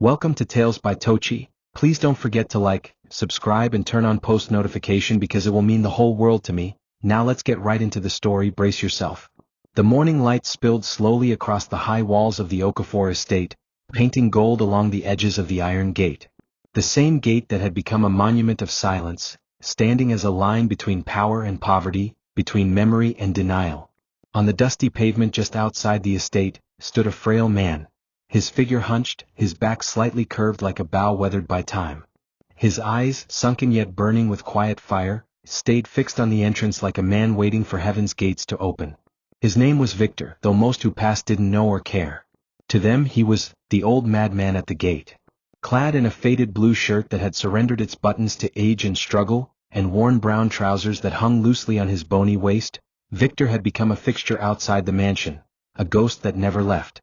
Welcome to Tales by Tochi. Please don't forget to like, subscribe and turn on post notification because it will mean the whole world to me. Now let's get right into the story, brace yourself. The morning light spilled slowly across the high walls of the Okafor estate, painting gold along the edges of the iron gate. The same gate that had become a monument of silence, standing as a line between power and poverty, between memory and denial. On the dusty pavement just outside the estate, stood a frail man. His figure hunched, his back slightly curved like a bow weathered by time. His eyes, sunken yet burning with quiet fire, stayed fixed on the entrance like a man waiting for heaven's gates to open. His name was Victor, though most who passed didn't know or care. To them he was the old madman at the gate. Clad in a faded blue shirt that had surrendered its buttons to age and struggle, and worn brown trousers that hung loosely on his bony waist, Victor had become a fixture outside the mansion, a ghost that never left.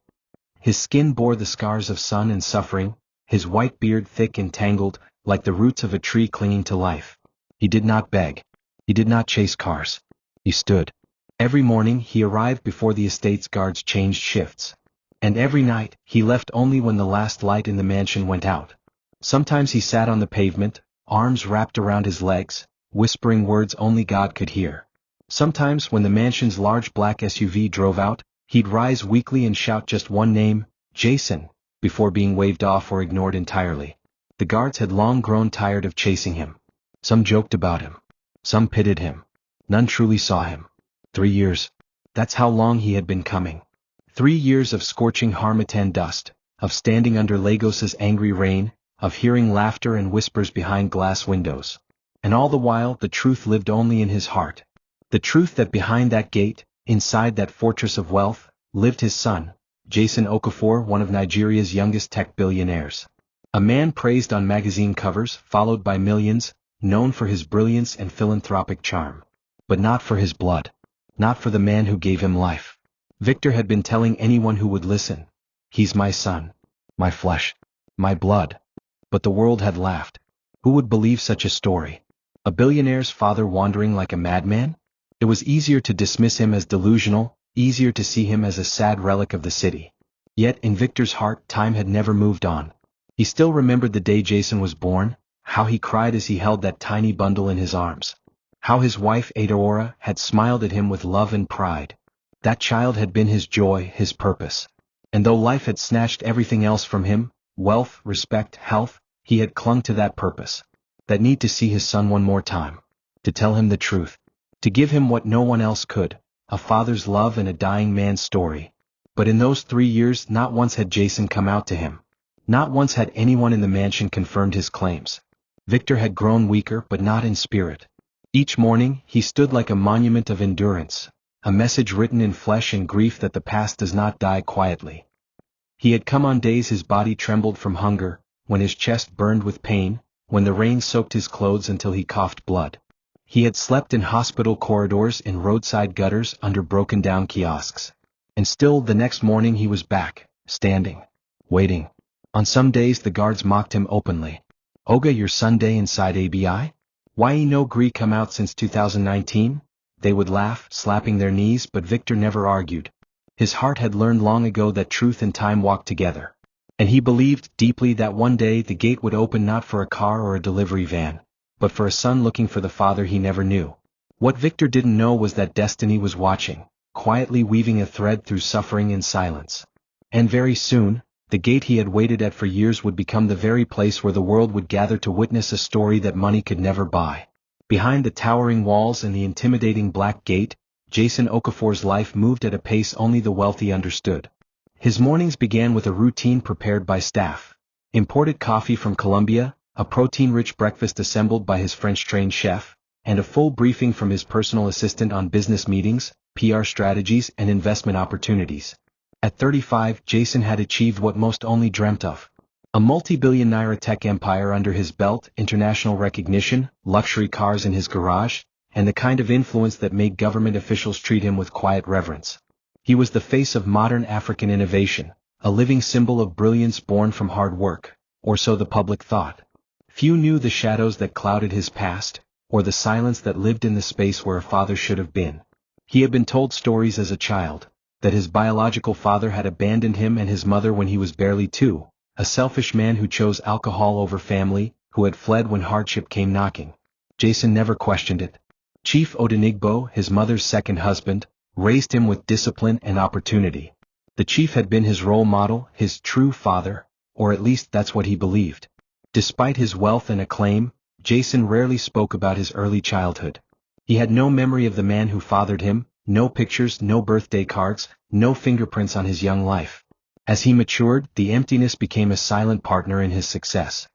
His skin bore the scars of sun and suffering, his white beard thick and tangled, like the roots of a tree clinging to life. He did not beg. He did not chase cars. He stood. Every morning he arrived before the estate's guards changed shifts. And every night he left only when the last light in the mansion went out. Sometimes he sat on the pavement, arms wrapped around his legs, whispering words only God could hear. Sometimes when the mansion's large black SUV drove out, he'd rise weakly and shout just one name, Jason, before being waved off or ignored entirely. The guards had long grown tired of chasing him. Some joked about him. Some pitied him. None truly saw him. 3 years. That's how long he had been coming. 3 years of scorching harmattan dust, of standing under Lagos's angry rain, of hearing laughter and whispers behind glass windows. And all the while the truth lived only in his heart. The truth that behind that gate, inside that fortress of wealth, lived his son, Jason Okafor, one of Nigeria's youngest tech billionaires. A man praised on magazine covers, followed by millions, known for his brilliance and philanthropic charm. But not for his blood. Not for the man who gave him life. Victor had been telling anyone who would listen, "He's my son, my flesh, my blood." But the world had laughed. Who would believe such a story? A billionaire's father wandering like a madman? It was easier to dismiss him as delusional, easier to see him as a sad relic of the city. Yet in Victor's heart time had never moved on. He still remembered the day Jason was born, how he cried as he held that tiny bundle in his arms. How his wife Adaora had smiled at him with love and pride. That child had been his joy, his purpose. And though life had snatched everything else from him, wealth, respect, health, he had clung to that purpose. That need to see his son one more time. To tell him the truth. To give him what no one else could, a father's love and a dying man's story. But in those 3 years not once had Jason come out to him. Not once had anyone in the mansion confirmed his claims. Victor had grown weaker but not in spirit. Each morning he stood like a monument of endurance, a message written in flesh and grief that the past does not die quietly. He had come on days his body trembled from hunger, when his chest burned with pain, when the rain soaked his clothes until he coughed blood. He had slept in hospital corridors, in roadside gutters, under broken-down kiosks. And still the next morning he was back, standing, waiting. On some days the guards mocked him openly. "Oga, your Sunday inside ABI? Why no gree come out since 2019? They would laugh, slapping their knees, but Victor never argued. His heart had learned long ago that truth and time walk together. And he believed deeply that one day the gate would open not for a car or a delivery van, but for a son looking for the father he never knew. What Victor didn't know was that destiny was watching, quietly weaving a thread through suffering and silence. And very soon, the gate he had waited at for years would become the very place where the world would gather to witness a story that money could never buy. Behind the towering walls and the intimidating black gate, Jason Okafor's life moved at a pace only the wealthy understood. His mornings began with a routine prepared by staff. Imported coffee from Colombia, a protein-rich breakfast assembled by his French-trained chef, and a full briefing from his personal assistant on business meetings, PR strategies and investment opportunities. At 35, Jason had achieved what most only dreamt of. A multi-billion naira tech empire under his belt, international recognition, luxury cars in his garage, and the kind of influence that made government officials treat him with quiet reverence. He was the face of modern African innovation, a living symbol of brilliance born from hard work, or so the public thought. Few knew the shadows that clouded his past, or the silence that lived in the space where a father should have been. He had been told stories as a child, that his biological father had abandoned him and his mother when he was barely 2, a selfish man who chose alcohol over family, who had fled when hardship came knocking. Jason never questioned it. Chief Odenigbo, his mother's second husband, raised him with discipline and opportunity. The chief had been his role model, his true father, or at least that's what he believed. Despite his wealth and acclaim, Jason rarely spoke about his early childhood. He had no memory of the man who fathered him, no pictures, no birthday cards, no fingerprints on his young life. As he matured, the emptiness became a silent partner in his success.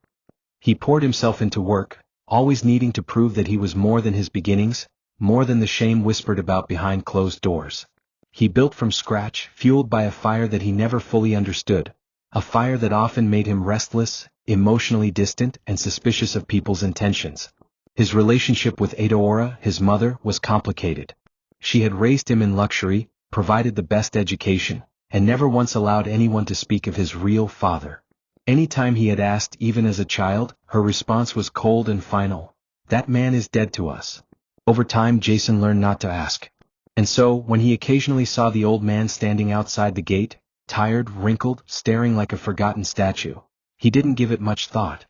He poured himself into work, always needing to prove that he was more than his beginnings, more than the shame whispered about behind closed doors. He built from scratch, fueled by a fire that he never fully understood, a fire that often made him restless, emotionally distant, and suspicious of people's intentions. His relationship with Adaora, his mother, was complicated. She had raised him in luxury, provided the best education, and never once allowed anyone to speak of his real father. Any time he had asked, even as a child, her response was cold and final. "That man is dead to us." Over time, Jason learned not to ask. And so, when he occasionally saw the old man standing outside the gate, tired, wrinkled, staring like a forgotten statue, he didn't give it much thought.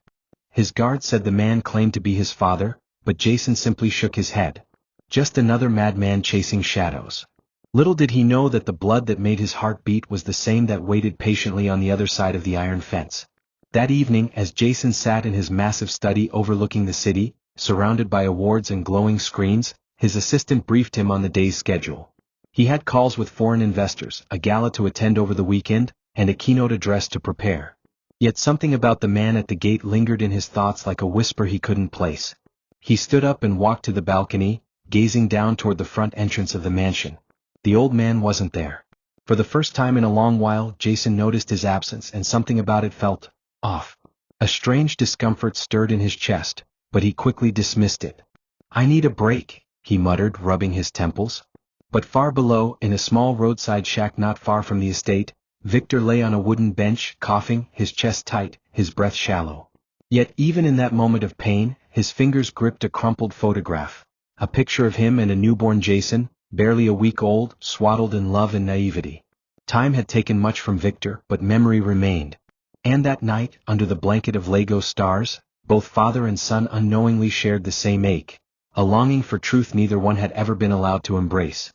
His guard said the man claimed to be his father, but Jason simply shook his head. Just another madman chasing shadows. Little did he know that the blood that made his heart beat was the same that waited patiently on the other side of the iron fence. That evening, as Jason sat in his massive study overlooking the city, surrounded by awards and glowing screens, his assistant briefed him on the day's schedule. He had calls with foreign investors, a gala to attend over the weekend, and a keynote address to prepare. Yet something about the man at the gate lingered in his thoughts like a whisper he couldn't place. He stood up and walked to the balcony, gazing down toward the front entrance of the mansion. The old man wasn't there. For the first time in a long while, Jason noticed his absence, and something about it felt off. A strange discomfort stirred in his chest, but he quickly dismissed it. "I need a break," he muttered, rubbing his temples. But far below, in a small roadside shack not far from the estate, Victor lay on a wooden bench, coughing, his chest tight, his breath shallow. Yet even in that moment of pain, his fingers gripped a crumpled photograph. A picture of him and a newborn Jason, barely a week old, swaddled in love and naivety. Time had taken much from Victor, but memory remained. And that night, under the blanket of Lego stars, both father and son unknowingly shared the same ache, a longing for truth neither one had ever been allowed to embrace.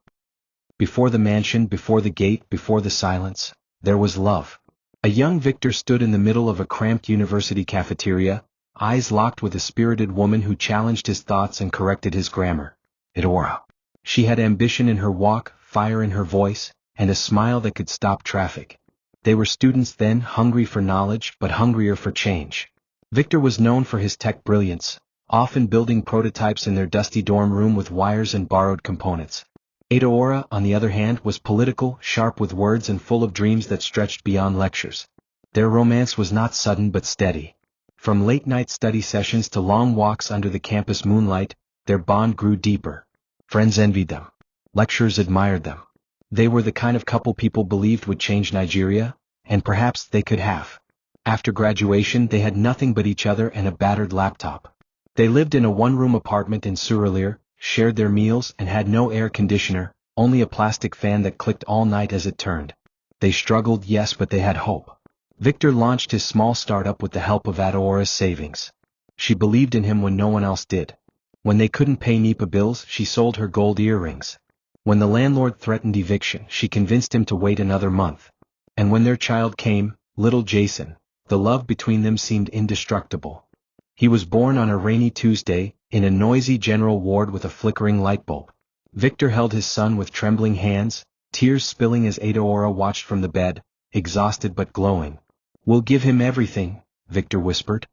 Before the mansion, before the gate, before the silence, there was love. A young Victor stood in the middle of a cramped university cafeteria, eyes locked with a spirited woman who challenged his thoughts and corrected his grammar. Adaora. She had ambition in her walk, fire in her voice, and a smile that could stop traffic. They were students then, hungry for knowledge, but hungrier for change. Victor was known for his tech brilliance, often building prototypes in their dusty dorm room with wires and borrowed components. Adaora, on the other hand, was political, sharp with words and full of dreams that stretched beyond lectures. Their romance was not sudden but steady. From late-night study sessions to long walks under the campus moonlight, their bond grew deeper. Friends envied them. Lecturers admired them. They were the kind of couple people believed would change Nigeria, and perhaps they could have. After graduation, they had nothing but each other and a battered laptop. They lived in a one-room apartment in Surulere, shared their meals, and had no air conditioner, only a plastic fan that clicked all night as it turned. They struggled, yes, but they had hope. Victor launched his small startup with the help of Adaora's savings. She believed in him when no one else did. When they couldn't pay NEPA bills, she sold her gold earrings. When the landlord threatened eviction, she convinced him to wait another month. And when their child came, little Jason, the love between them seemed indestructible. He was born on a rainy Tuesday, in a noisy general ward with a flickering light bulb. Victor held his son with trembling hands, tears spilling as Adaora watched from the bed, exhausted but glowing. "We'll give him everything," Victor whispered.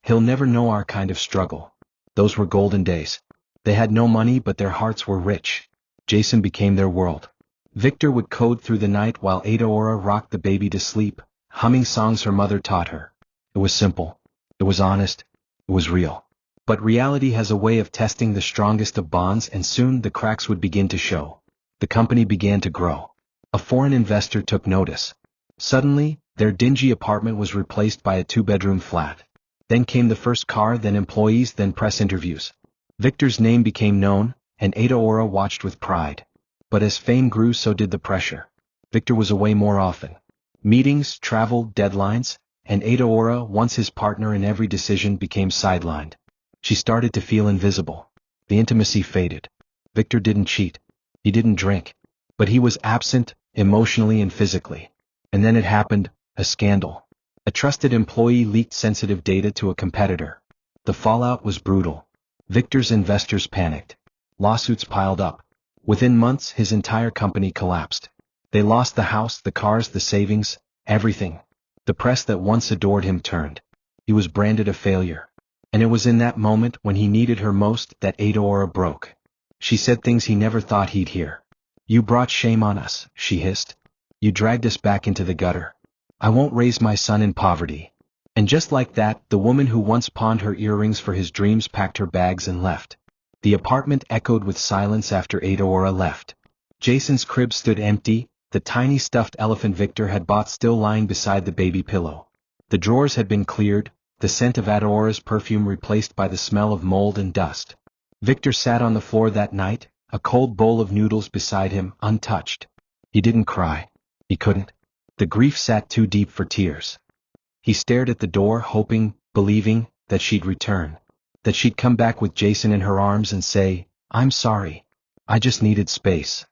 "He'll never know our kind of struggle." Those were golden days. They had no money, but their hearts were rich. Jason became their world. Victor would code through the night while Adaora rocked the baby to sleep, humming songs her mother taught her. It was simple. It was honest. It was real. But reality has a way of testing the strongest of bonds, and soon the cracks would begin to show. The company began to grow. A foreign investor took notice. Suddenly, their dingy apartment was replaced by a two-bedroom flat. Then came the first car, then employees, then press interviews. Victor's name became known, and Adaora watched with pride. But as fame grew, so did the pressure. Victor was away more often. Meetings, travel, deadlines, and Adaora, once his partner in every decision, became sidelined. She started to feel invisible. The intimacy faded. Victor didn't cheat. He didn't drink. But he was absent, emotionally and physically. And then it happened, a scandal. A trusted employee leaked sensitive data to a competitor. The fallout was brutal. Victor's investors panicked. Lawsuits piled up. Within months, his entire company collapsed. They lost the house, the cars, the savings, everything. The press that once adored him turned. He was branded a failure. And it was in that moment, when he needed her most, that Adaora broke. She said things he never thought he'd hear. "You brought shame on us," she hissed. "You dragged us back into the gutter. I won't raise my son in poverty." And just like that, the woman who once pawned her earrings for his dreams packed her bags and left. The apartment echoed with silence after Adaora left. Jason's crib stood empty, the tiny stuffed elephant Victor had bought still lying beside the baby pillow. The drawers had been cleared, the scent of Adaora's perfume replaced by the smell of mold and dust. Victor sat on the floor that night, a cold bowl of noodles beside him, untouched. He didn't cry. He couldn't. The grief sat too deep for tears. He stared at the door, hoping, believing, that she'd return. That she'd come back with Jason in her arms and say, "I'm sorry. I just needed space."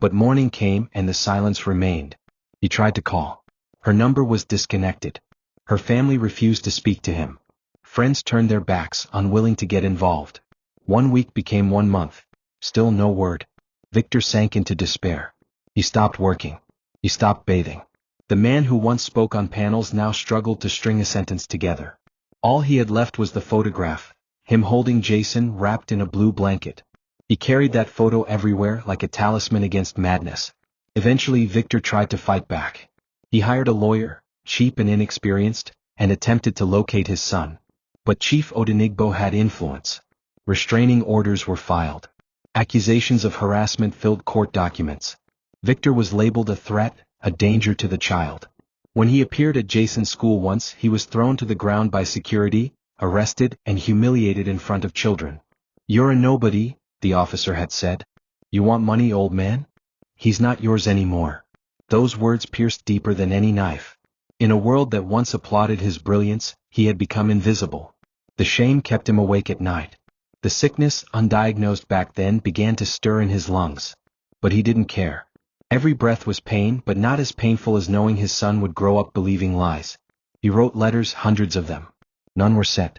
But morning came and the silence remained. He tried to call. Her number was disconnected. Her family refused to speak to him. Friends turned their backs, unwilling to get involved. 1 week became 1 month. Still no word. Victor sank into despair. He stopped working. He stopped bathing. The man who once spoke on panels now struggled to string a sentence together. All he had left was the photograph, him holding Jason wrapped in a blue blanket. He carried that photo everywhere like a talisman against madness. Eventually Victor tried to fight back. He hired a lawyer, cheap and inexperienced, and attempted to locate his son. But Chief Odenigbo had influence. Restraining orders were filed. Accusations of harassment filled court documents. Victor was labeled a threat, a danger to the child. When he appeared at Jason's school once, he was thrown to the ground by security, arrested, and humiliated in front of children. "You're a nobody," the officer had said. "You want money, old man? He's not yours anymore." Those words pierced deeper than any knife. In a world that once applauded his brilliance, he had become invisible. The shame kept him awake at night. The sickness, undiagnosed back then, began to stir in his lungs. But he didn't care. Every breath was pain, but not as painful as knowing his son would grow up believing lies. He wrote letters, hundreds of them. None were sent.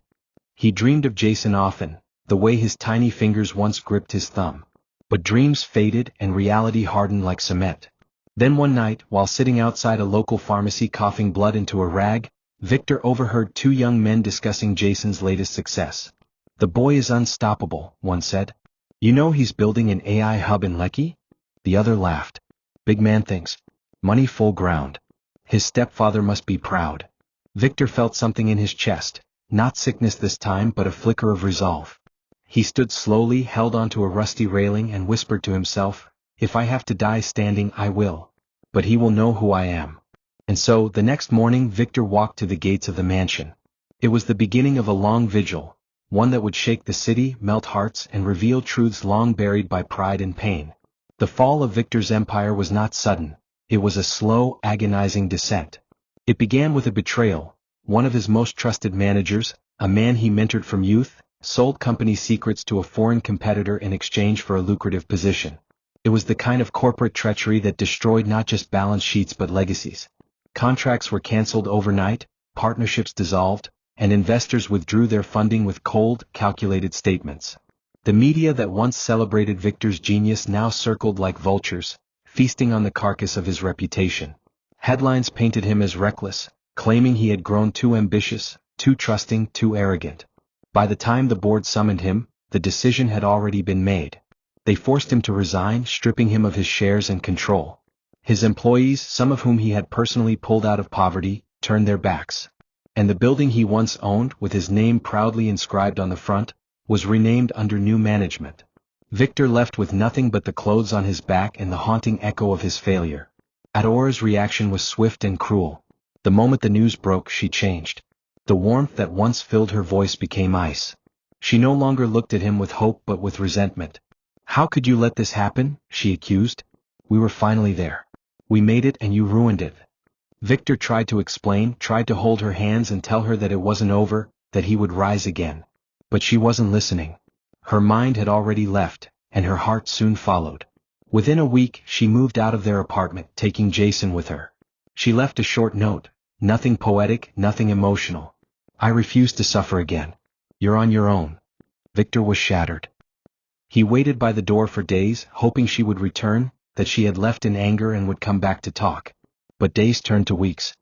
He dreamed of Jason often, the way his tiny fingers once gripped his thumb. But dreams faded and reality hardened like cement. Then one night, while sitting outside a local pharmacy coughing blood into a rag, Victor overheard 2 young men discussing Jason's latest success. "The boy is unstoppable," one said. "You know he's building an AI hub in Lekki?" The other laughed. "Big man thinks. Money full ground. His stepfather must be proud." Victor felt something in his chest, not sickness this time but a flicker of resolve. He stood slowly, held onto a rusty railing and whispered to himself, "If I have to die standing, I will. But he will know who I am." And so, the next morning Victor walked to the gates of the mansion. It was the beginning of a long vigil, one that would shake the city, melt hearts, and reveal truths long buried by pride and pain. The fall of Victor's empire was not sudden. It was a slow, agonizing descent. It began with a betrayal. One of his most trusted managers, a man he mentored from youth, sold company secrets to a foreign competitor in exchange for a lucrative position. It was the kind of corporate treachery that destroyed not just balance sheets but legacies. Contracts were canceled overnight, partnerships dissolved, and investors withdrew their funding with cold, calculated statements. The media that once celebrated Victor's genius now circled like vultures, feasting on the carcass of his reputation. Headlines painted him as reckless, claiming he had grown too ambitious, too trusting, too arrogant. By the time the board summoned him, the decision had already been made. They forced him to resign, stripping him of his shares and control. His employees, some of whom he had personally pulled out of poverty, turned their backs. And the building he once owned, with his name proudly inscribed on the front, was renamed under new management. Victor left with nothing but the clothes on his back and the haunting echo of his failure. Adaora's reaction was swift and cruel. The moment the news broke, she changed. The warmth that once filled her voice became ice. She no longer looked at him with hope but with resentment. "How could you let this happen?" she accused. "We were finally there. We made it and you ruined it." Victor tried to explain, tried to hold her hands and tell her that it wasn't over, that he would rise again. But she wasn't listening. Her mind had already left, and her heart soon followed. Within a week, she moved out of their apartment, taking Jason with her. She left a short note. Nothing poetic, nothing emotional. I refuse to suffer again. You're on your own. Victor was shattered. He waited by the door for days, hoping she would return, that she had left in anger and would come back to talk. But days turned to weeks.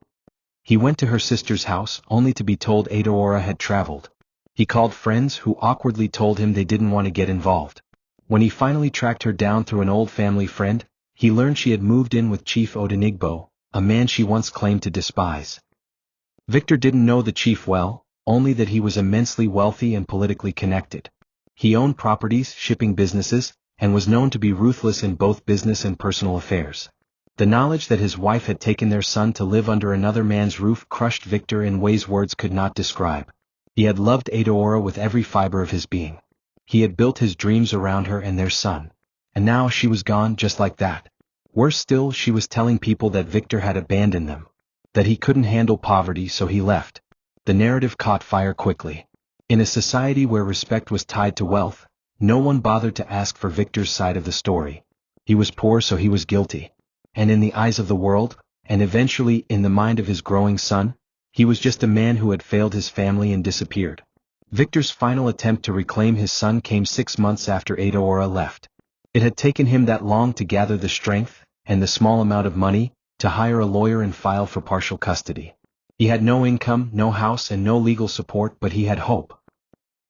He went to her sister's house, only to be told Adaora had traveled. He called friends who awkwardly told him they didn't want to get involved. When he finally tracked her down through an old family friend, he learned she had moved in with Chief Odenigbo, a man she once claimed to despise. Victor didn't know the chief well, only that he was immensely wealthy and politically connected. He owned properties, shipping businesses, and was known to be ruthless in both business and personal affairs. The knowledge that his wife had taken their son to live under another man's roof crushed Victor in ways words could not describe. He had loved Adaora with every fiber of his being. He had built his dreams around her and their son. And now she was gone just like that. Worse still, she was telling people that Victor had abandoned them. That he couldn't handle poverty, so he left. The narrative caught fire quickly. In a society where respect was tied to wealth, no one bothered to ask for Victor's side of the story. He was poor, so he was guilty. And in the eyes of the world, and eventually in the mind of his growing son, he was just a man who had failed his family and disappeared. Victor's final attempt to reclaim his son came 6 months after Adaora left. It had taken him that long to gather the strength, and the small amount of money, to hire a lawyer and file for partial custody. He had no income, no house and no legal support, but he had hope.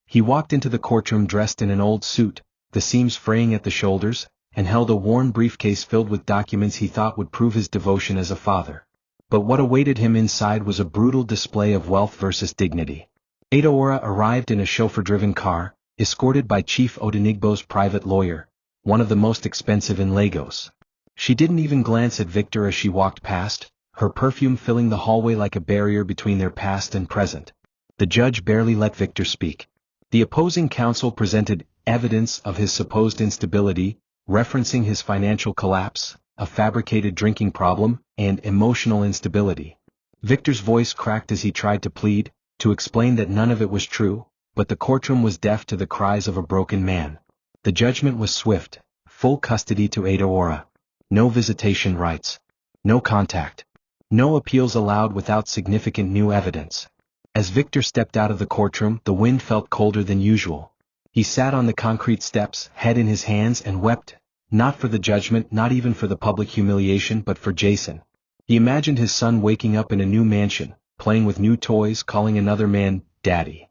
He walked into the courtroom dressed in an old suit, the seams fraying at the shoulders, and held a worn briefcase filled with documents he thought would prove his devotion as a father. But what awaited him inside was a brutal display of wealth versus dignity. Adaora arrived in a chauffeur-driven car, escorted by Chief Odenigbo's private lawyer, one of the most expensive in Lagos. She didn't even glance at Victor as she walked past, her perfume filling the hallway like a barrier between their past and present. The judge barely let Victor speak. The opposing counsel presented evidence of his supposed instability, referencing his financial collapse, a fabricated drinking problem, and emotional instability. Victor's voice cracked as he tried to plead, to explain that none of it was true, but the courtroom was deaf to the cries of a broken man. The judgment was swift: full custody to Adaora. No visitation rights. No contact. No appeals allowed without significant new evidence. As Victor stepped out of the courtroom, the wind felt colder than usual. He sat on the concrete steps, head in his hands, and wept, not for the judgment, not even for the public humiliation, but for Jason. He imagined his son waking up in a new mansion, playing with new toys, calling another man Daddy.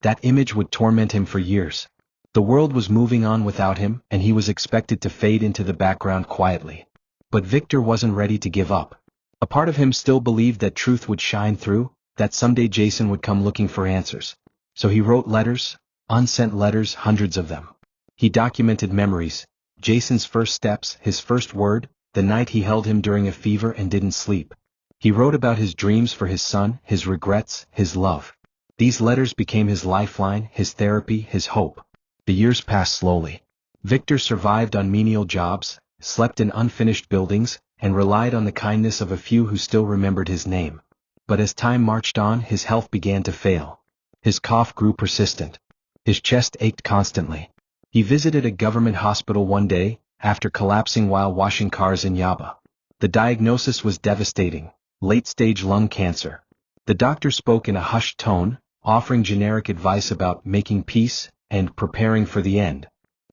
That image would torment him for years. The world was moving on without him, and he was expected to fade into the background quietly. But Victor wasn't ready to give up. A part of him still believed that truth would shine through, that someday Jason would come looking for answers. So he wrote letters, unsent letters, hundreds of them. He documented memories, Jason's first steps, his first word, the night he held him during a fever and didn't sleep. He wrote about his dreams for his son, his regrets, his love. These letters became his lifeline, his therapy, his hope. The years passed slowly. Victor survived on menial jobs, slept in unfinished buildings, and relied on the kindness of a few who still remembered his name. But as time marched on, his health began to fail. His cough grew persistent. His chest ached constantly. He visited a government hospital one day, after collapsing while washing cars in Yaba. The diagnosis was devastating: late-stage lung cancer. The doctor spoke in a hushed tone, offering generic advice about making peace and preparing for the end.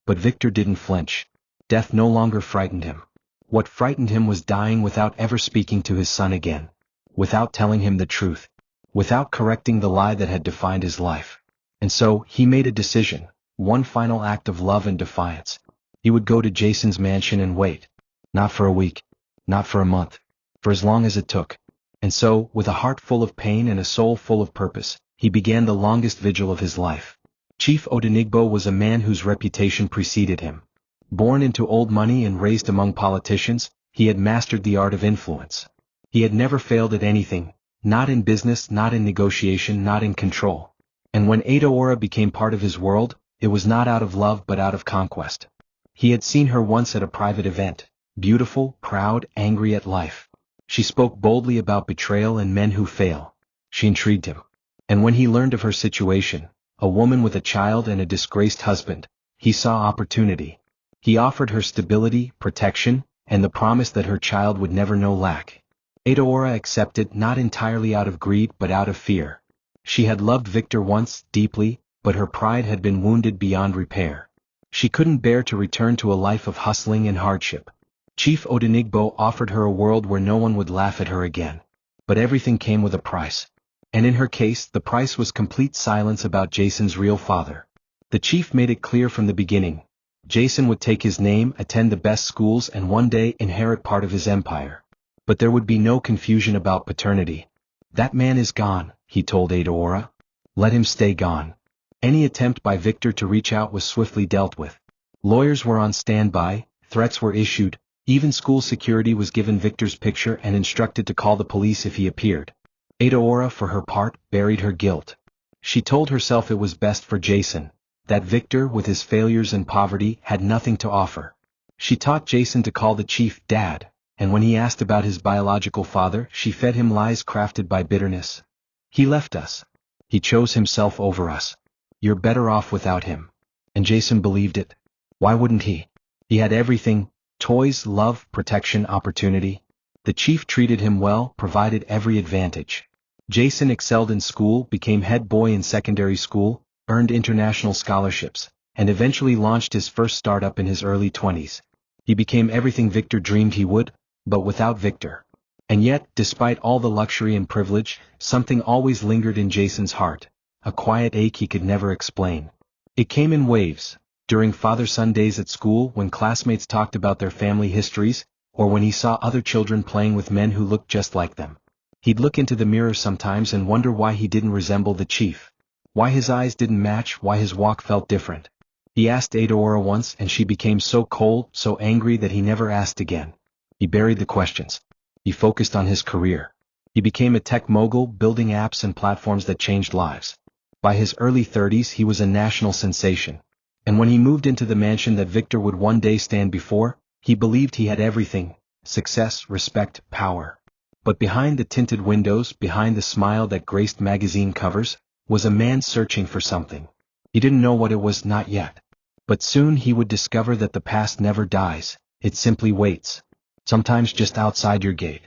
But Victor didn't flinch. Death no longer frightened him. What frightened him was dying without ever speaking to his son again. Without telling him the truth. Without correcting the lie that had defined his life. And so, he made a decision, one final act of love and defiance. He would go to Jason's mansion and wait. Not for a week. Not for a month. For as long as it took. And so, with a heart full of pain and a soul full of purpose, he began the longest vigil of his life. Chief Odenigbo was a man whose reputation preceded him. Born into old money and raised among politicians, he had mastered the art of influence. He had never failed at anything, not in business, not in negotiation, not in control. And when Adaora became part of his world, it was not out of love but out of conquest. He had seen her once at a private event, beautiful, proud, angry at life. She spoke boldly about betrayal and men who fail. She intrigued him. And when he learned of her situation, a woman with a child and a disgraced husband, he saw opportunity. He offered her stability, protection, and the promise that her child would never know lack. Adeora accepted, not entirely out of greed but out of fear. She had loved Victor once, deeply, but her pride had been wounded beyond repair. She couldn't bear to return to a life of hustling and hardship. Chief Odenigbo offered her a world where no one would laugh at her again. But everything came with a price. And in her case, the price was complete silence about Jason's real father. The chief made it clear from the beginning. Jason would take his name, attend the best schools, and one day inherit part of his empire. But there would be no confusion about paternity. That man is gone, he told Adeora. Let him stay gone. Any attempt by Victor to reach out was swiftly dealt with. Lawyers were on standby, threats were issued, even school security was given Victor's picture and instructed to call the police if he appeared. Adeora, for her part, buried her guilt. She told herself it was best for Jason, that Victor, with his failures and poverty, had nothing to offer. She taught Jason to call the chief Dad, and when he asked about his biological father, she fed him lies crafted by bitterness. He left us. He chose himself over us. You're better off without him. And Jason believed it. Why wouldn't he? He had everything: toys, love, protection, opportunity. The chief treated him well, provided every advantage. Jason excelled in school, became head boy in secondary school, earned international scholarships, and eventually launched his first startup in his early 20s. He became everything Victor dreamed he would, but without Victor. And yet, despite all the luxury and privilege, something always lingered in Jason's heart, a quiet ache he could never explain. It came in waves, during father-son days at school when classmates talked about their family histories, or when he saw other children playing with men who looked just like them. He'd look into the mirror sometimes and wonder why he didn't resemble the chief. Why his eyes didn't match, why his walk felt different. He asked Adeora once and she became so cold, so angry that he never asked again. He buried the questions. He focused on his career. He became a tech mogul, building apps and platforms that changed lives. By his early 30s he was a national sensation. And when he moved into the mansion that Victor would one day stand before, he believed he had everything: success, respect, power. But behind the tinted windows, behind the smile that graced magazine covers, was a man searching for something. He didn't know what it was, not yet. But soon he would discover that the past never dies, it simply waits. Sometimes just outside your gate.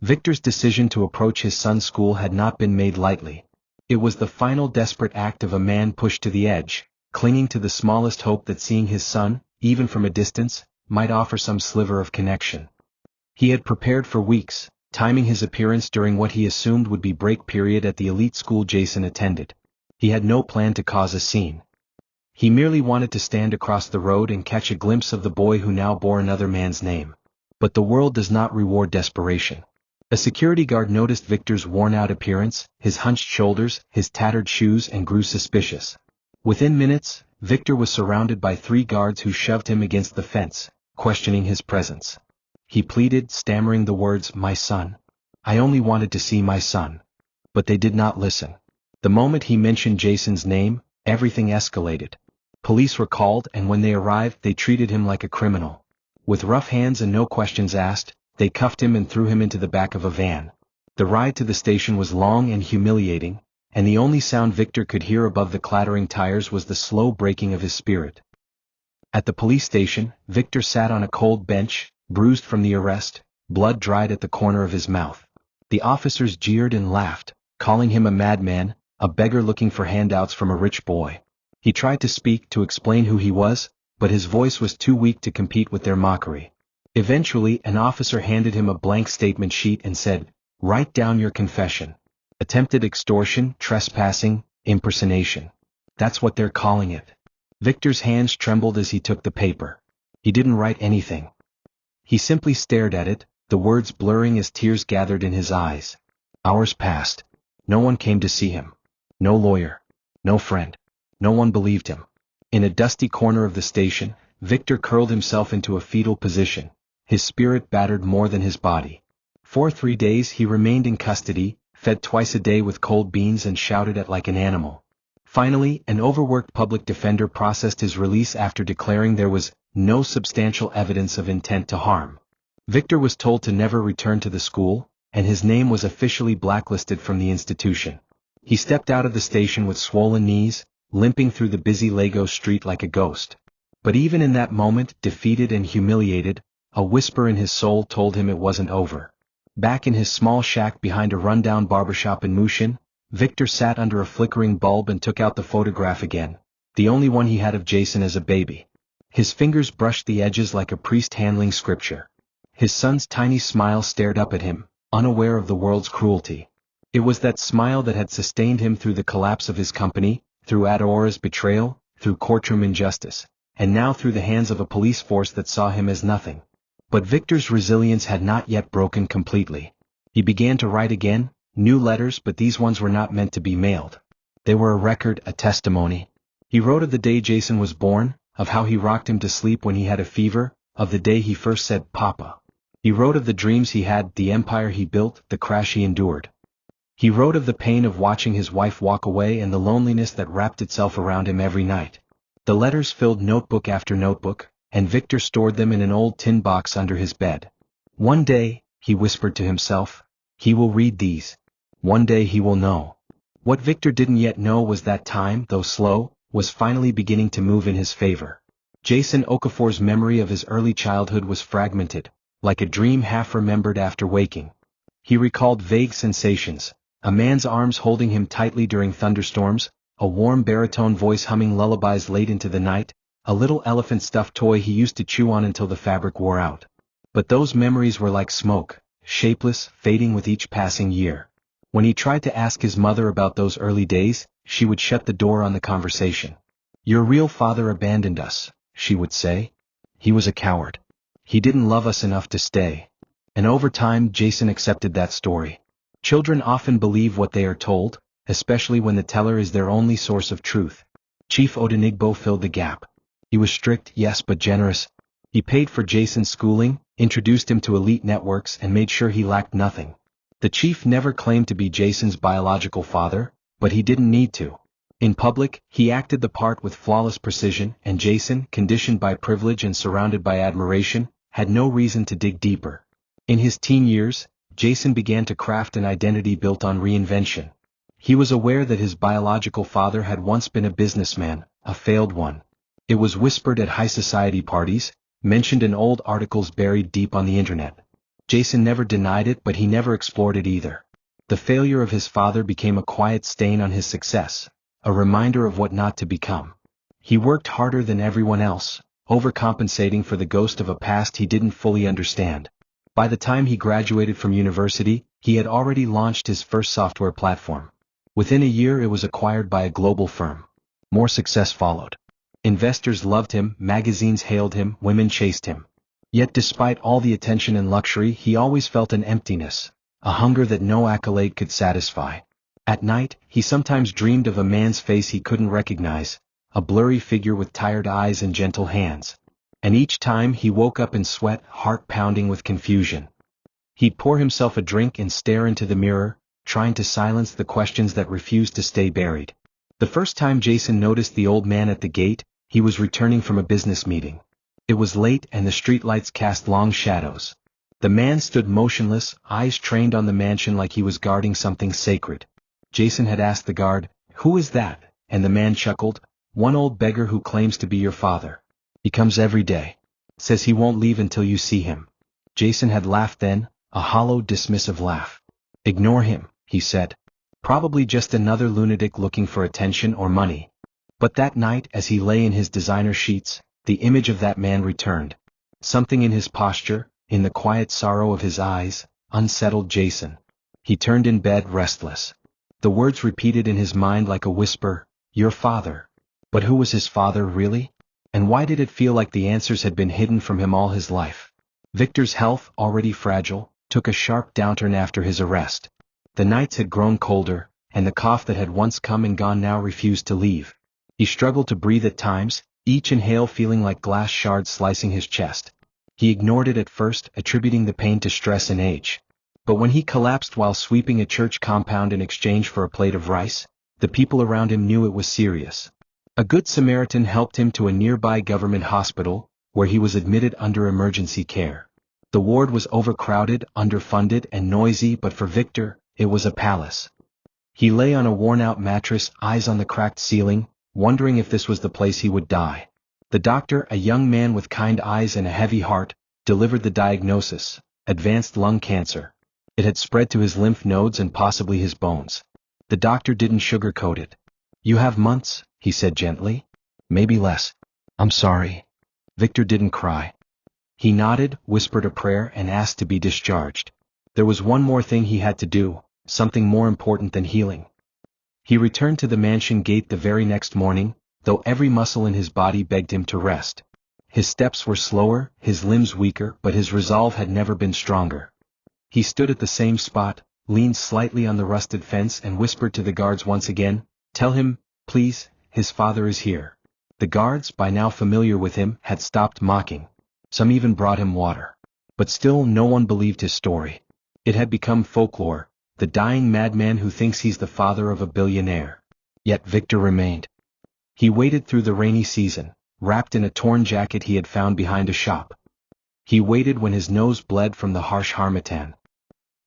Victor's decision to approach his son's school had not been made lightly. It was the final desperate act of a man pushed to the edge, clinging to the smallest hope that seeing his son, even from a distance, might offer some sliver of connection. He had prepared for weeks, timing his appearance during what he assumed would be break period at the elite school Jason attended. He had no plan to cause a scene. He merely wanted to stand across the road and catch a glimpse of the boy who now bore another man's name. But the world does not reward desperation. A security guard noticed Victor's worn-out appearance, his hunched shoulders, his tattered shoes, and grew suspicious. Within minutes, Victor was surrounded by 3 guards who shoved him against the fence, questioning his presence. He pleaded, stammering the words, "My son. I only wanted to see my son." But they did not listen. The moment he mentioned Jason's name, everything escalated. Police were called, and when they arrived, they treated him like a criminal. With rough hands and no questions asked, they cuffed him and threw him into the back of a van. The ride to the station was long and humiliating, and the only sound Victor could hear above the clattering tires was the slow breaking of his spirit. At the police station, Victor sat on a cold bench, bruised from the arrest, blood dried at the corner of his mouth. The officers jeered and laughed, calling him a madman, a beggar looking for handouts from a rich boy. He tried to speak, to explain who he was, but his voice was too weak to compete with their mockery. Eventually, an officer handed him a blank statement sheet and said, "Write down your confession. Attempted extortion, trespassing, impersonation. That's what they're calling it." Victor's hands trembled as he took the paper. He didn't write anything. He simply stared at it, the words blurring as tears gathered in his eyes. Hours passed. No one came to see him. No lawyer. No friend. No one believed him. In a dusty corner of the station, Victor curled himself into a fetal position, his spirit battered more than his body. For 3 days he remained in custody, fed twice a day with cold beans and shouted at like an animal. Finally, an overworked public defender processed his release after declaring there was no substantial evidence of intent to harm. Victor was told to never return to the school, and his name was officially blacklisted from the institution. He stepped out of the station with swollen knees, limping through the busy Lagos street like a ghost. But even in that moment, defeated and humiliated, a whisper in his soul told him it wasn't over. Back in his small shack behind a rundown barbershop in Mushin, Victor sat under a flickering bulb and took out the photograph again, the only one he had of Jason as a baby. His fingers brushed the edges like a priest handling scripture. His son's tiny smile stared up at him, unaware of the world's cruelty. It was that smile that had sustained him through the collapse of his company, through Adora's betrayal, through courtroom injustice, and now through the hands of a police force that saw him as nothing. But Victor's resilience had not yet broken completely. He began to write again, new letters, but these ones were not meant to be mailed. They were a record, a testimony. He wrote of the day Jason was born, of how he rocked him to sleep when he had a fever, of the day he first said Papa. He wrote of the dreams he had, the empire he built, the crash he endured. He wrote of the pain of watching his wife walk away and the loneliness that wrapped itself around him every night. The letters filled notebook after notebook, and Victor stored them in an old tin box under his bed. One day, he whispered to himself, he will read these. One day he will know. What Victor didn't yet know was that time, though slow, was finally beginning to move in his favor. Jason Okafor's memory of his early childhood was fragmented, like a dream half remembered after waking. He recalled vague sensations, a man's arms holding him tightly during thunderstorms, a warm baritone voice humming lullabies late into the night, a little elephant stuffed toy he used to chew on until the fabric wore out. But those memories were like smoke, shapeless, fading with each passing year. When he tried to ask his mother about those early days, she would shut the door on the conversation. Your real father abandoned us, she would say. He was a coward. He didn't love us enough to stay. And over time, Jason accepted that story. Children often believe what they are told, especially when the teller is their only source of truth. Chief Odenigbo filled the gap. He was strict, yes, but generous. He paid for Jason's schooling, introduced him to elite networks, and made sure he lacked nothing. The chief never claimed to be Jason's biological father, but he didn't need to. In public, he acted the part with flawless precision, and Jason, conditioned by privilege and surrounded by admiration, had no reason to dig deeper. In his teen years, Jason began to craft an identity built on reinvention. He was aware that his biological father had once been a businessman, a failed one. It was whispered at high society parties, mentioned in old articles buried deep on the internet. Jason never denied it, but he never explored it either. The failure of his father became a quiet stain on his success, a reminder of what not to become. He worked harder than everyone else, overcompensating for the ghost of a past he didn't fully understand. By the time he graduated from university, he had already launched his first software platform. Within a year it was acquired by a global firm. More success followed. Investors loved him, magazines hailed him, women chased him. Yet despite all the attention and luxury, he always felt an emptiness, a hunger that no accolade could satisfy. At night, he sometimes dreamed of a man's face he couldn't recognize, a blurry figure with tired eyes and gentle hands. And each time he woke up in sweat, heart pounding with confusion. He'd pour himself a drink and stare into the mirror, trying to silence the questions that refused to stay buried. The first time Jason noticed the old man at the gate, he was returning from a business meeting. It was late and the streetlights cast long shadows. The man stood motionless, eyes trained on the mansion like he was guarding something sacred. Jason had asked the guard, "Who is that?" And the man chuckled, "One old beggar who claims to be your father. He comes every day. Says he won't leave until you see him." Jason had laughed then, a hollow, dismissive laugh. "Ignore him," he said. "Probably just another lunatic looking for attention or money." But that night, as he lay in his designer sheets, the image of that man returned. Something in his posture, in the quiet sorrow of his eyes, unsettled Jason. He turned in bed restless. The words repeated in his mind like a whisper, "Your father." But who was his father really? And why did it feel like the answers had been hidden from him all his life? Victor's health, already fragile, took a sharp downturn after his arrest. The nights had grown colder, and the cough that had once come and gone now refused to leave. He struggled to breathe at times, each inhale feeling like glass shards slicing his chest. He ignored it at first, attributing the pain to stress and age. But when he collapsed while sweeping a church compound in exchange for a plate of rice, the people around him knew it was serious. A good Samaritan helped him to a nearby government hospital, where he was admitted under emergency care. The ward was overcrowded, underfunded, and noisy, but for Victor, it was a palace. He lay on a worn-out mattress, eyes on the cracked ceiling, wondering if this was the place he would die. The doctor, a young man with kind eyes and a heavy heart, delivered the diagnosis: advanced lung cancer. It had spread to his lymph nodes and possibly his bones. The doctor didn't sugarcoat it. "You have months," he said gently. "Maybe less." "I'm sorry." Victor didn't cry. He nodded, whispered a prayer, and asked to be discharged. There was one more thing he had to do, something more important than healing. He returned to the mansion gate the very next morning, though every muscle in his body begged him to rest. His steps were slower, his limbs weaker, but his resolve had never been stronger. He stood at the same spot, leaned slightly on the rusted fence, and whispered to the guards once again, "Tell him, please, his father is here." The guards, by now familiar with him, had stopped mocking. Some even brought him water. But still no one believed his story. It had become folklore, the dying madman who thinks he's the father of a billionaire. Yet Victor remained. He waited through the rainy season, wrapped in a torn jacket he had found behind a shop. He waited when his nose bled from the harsh harmattan.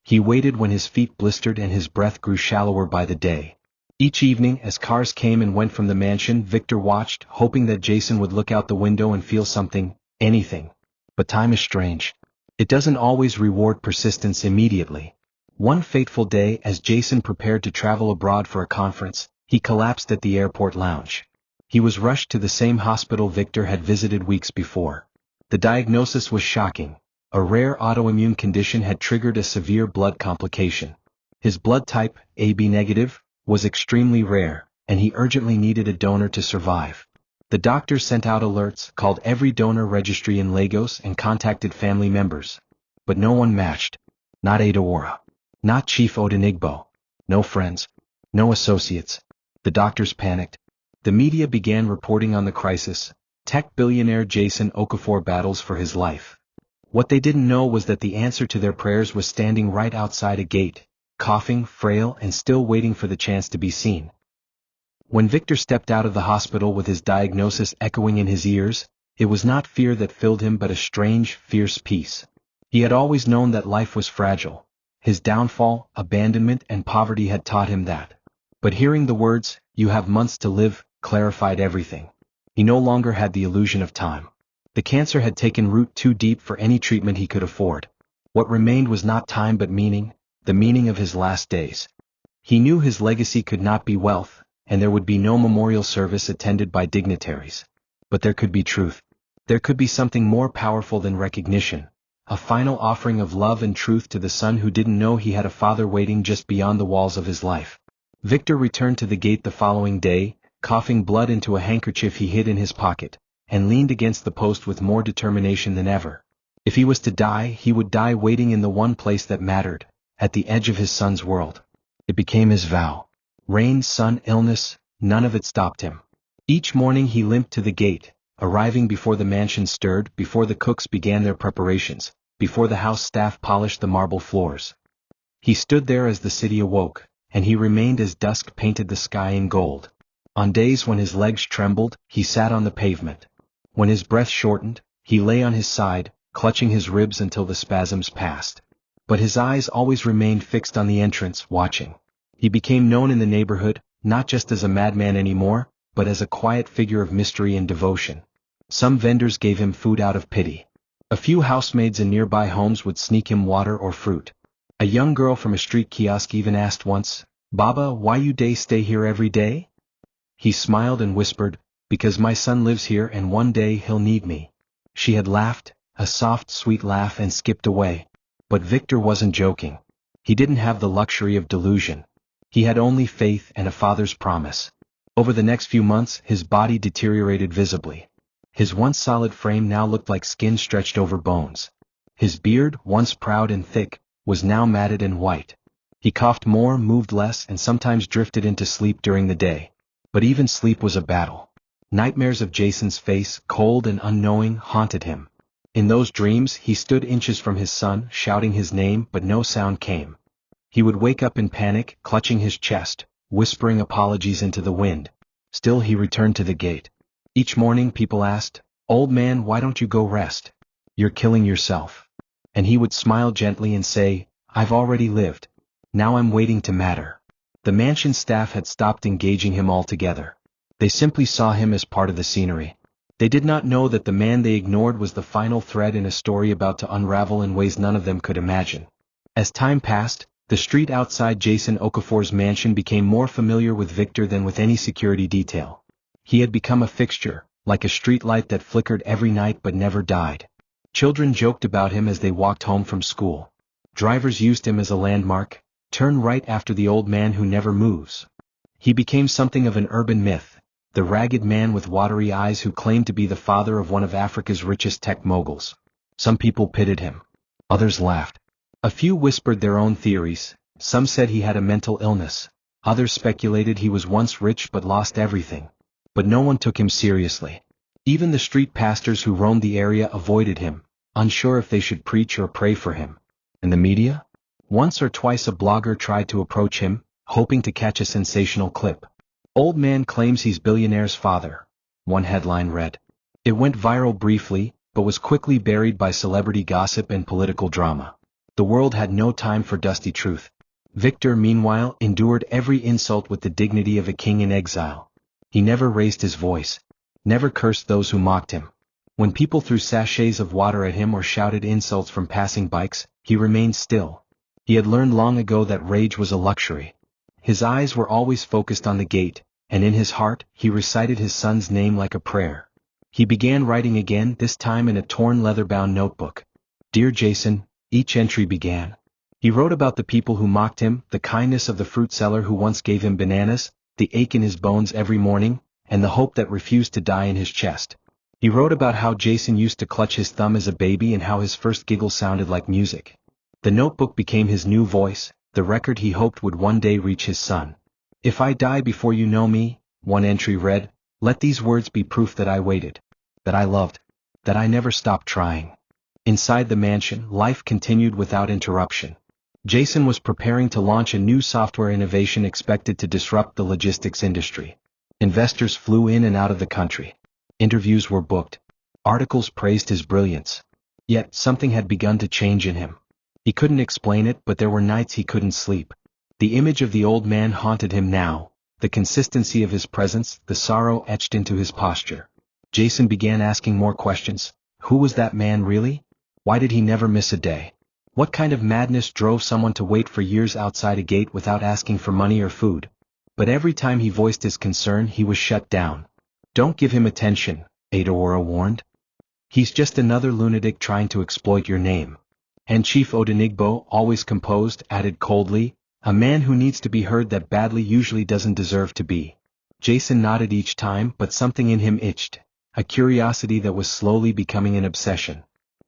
He waited when his feet blistered and his breath grew shallower by the day. Each evening, as cars came and went from the mansion, Victor watched, hoping that Jason would look out the window and feel something, anything. But time is strange. It doesn't always reward persistence immediately. One fateful day, as Jason prepared to travel abroad for a conference, he collapsed at the airport lounge. He was rushed to the same hospital Victor had visited weeks before. The diagnosis was shocking. A rare autoimmune condition had triggered a severe blood complication. His blood type, AB negative, was extremely rare, and he urgently needed a donor to survive. The doctors sent out alerts, called every donor registry in Lagos, and contacted family members. But no one matched. Not Adaora. Not Chief Odenigbo. No friends. No associates. The doctors panicked. The media began reporting on the crisis. Tech billionaire Jason Okafor battles for his life. What they didn't know was that the answer to their prayers was standing right outside a gate, coughing, frail, and still waiting for the chance to be seen. When Victor stepped out of the hospital with his diagnosis echoing in his ears, it was not fear that filled him but a strange, fierce peace. He had always known that life was fragile. His downfall, abandonment, and poverty had taught him that. But hearing the words, "You have months to live," clarified everything. He no longer had the illusion of time. The cancer had taken root too deep for any treatment he could afford. What remained was not time but meaning, the meaning of his last days. He knew his legacy could not be wealth, and there would be no memorial service attended by dignitaries. But there could be truth. There could be something more powerful than recognition, a final offering of love and truth to the son who didn't know he had a father waiting just beyond the walls of his life. Victor returned to the gate the following day, coughing blood into a handkerchief he hid in his pocket, and leaned against the post with more determination than ever. If he was to die, he would die waiting in the one place that mattered, at the edge of his son's world. It became his vow. Rain, sun, illness, none of it stopped him. Each morning he limped to the gate, arriving before the mansion stirred, before the cooks began their preparations, before the house staff polished the marble floors. He stood there as the city awoke, and he remained as dusk painted the sky in gold. On days when his legs trembled, he sat on the pavement. When his breath shortened, he lay on his side, clutching his ribs until the spasms passed. But his eyes always remained fixed on the entrance, watching. He became known in the neighborhood, not just as a madman anymore, but as a quiet figure of mystery and devotion. Some vendors gave him food out of pity. A few housemaids in nearby homes would sneak him water or fruit. A young girl from a street kiosk even asked once, "Baba, why you day stay here every day?" He smiled and whispered, "Because my son lives here and one day he'll need me." She had laughed, a soft, sweet laugh, and skipped away. But Victor wasn't joking. He didn't have the luxury of delusion. He had only faith and a father's promise. Over the next few months, his body deteriorated visibly. His once solid frame now looked like skin stretched over bones. His beard, once proud and thick, was now matted and white. He coughed more, moved less, and sometimes drifted into sleep during the day. But even sleep was a battle. Nightmares of Jason's face, cold and unknowing, haunted him. In those dreams, he stood inches from his son, shouting his name, but no sound came. He would wake up in panic, clutching his chest, whispering apologies into the wind. Still he returned to the gate. Each morning people asked, "Old man, why don't you go rest? You're killing yourself." and he would smile gently and say, "I've already lived. Now I'm waiting to matter." The mansion staff had stopped engaging him altogether. They simply saw him as part of the scenery. They did not know that the man they ignored was the final thread in a story about to unravel in ways none of them could imagine. As time passed, the street outside Jason Okafor's mansion became more familiar with Victor than with any security detail. He had become a fixture, like a streetlight that flickered every night but never died. Children joked about him as they walked home from school. Drivers used him as a landmark: turn right after the old man who never moves. He became something of an urban myth, the ragged man with watery eyes who claimed to be the father of one of Africa's richest tech moguls. Some people pitied him. Others laughed. A few whispered their own theories. Some said he had a mental illness. Others speculated he was once rich but lost everything. But no one took him seriously. Even the street pastors who roamed the area avoided him, unsure if they should preach or pray for him. And the media? Once or twice a blogger tried to approach him, hoping to catch a sensational clip. "Old man claims he's billionaire's father," one headline read. It went viral briefly, but was quickly buried by celebrity gossip and political drama. The world had no time for dusty truth. Victor, meanwhile, endured every insult with the dignity of a king in exile. He never raised his voice, never cursed those who mocked him. When people threw sachets of water at him or shouted insults from passing bikes, he remained still. He had learned long ago that rage was a luxury. His eyes were always focused on the gate, and in his heart, he recited his son's name like a prayer. He began writing again, this time in a torn leather-bound notebook. "Dear Jason," each entry began. He wrote about the people who mocked him, the kindness of the fruit seller who once gave him bananas, the ache in his bones every morning, and the hope that refused to die in his chest. He wrote about how Jason used to clutch his thumb as a baby and how his first giggle sounded like music. The notebook became his new voice, the record he hoped would one day reach his son. "If I die before you know me," one entry read, "let these words be proof that I waited, that I loved, that I never stopped trying." Inside the mansion, life continued without interruption. Jason was preparing to launch a new software innovation expected to disrupt the logistics industry. Investors flew in and out of the country. Interviews were booked. Articles praised his brilliance. Yet, something had begun to change in him. He couldn't explain it, but there were nights he couldn't sleep. The image of the old man haunted him now, the consistency of his presence, the sorrow etched into his posture. Jason began asking more questions. Who was that man really? Why did he never miss a day? What kind of madness drove someone to wait for years outside a gate without asking for money or food? But every time he voiced his concern, he was shut down. "Don't give him attention," Adora warned. "He's just another lunatic trying to exploit your name." And Chief Odenigbo, always composed, added coldly, "A man who needs to be heard that badly usually doesn't deserve to be." Jason nodded each time, but something in him itched, a curiosity that was slowly becoming an obsession.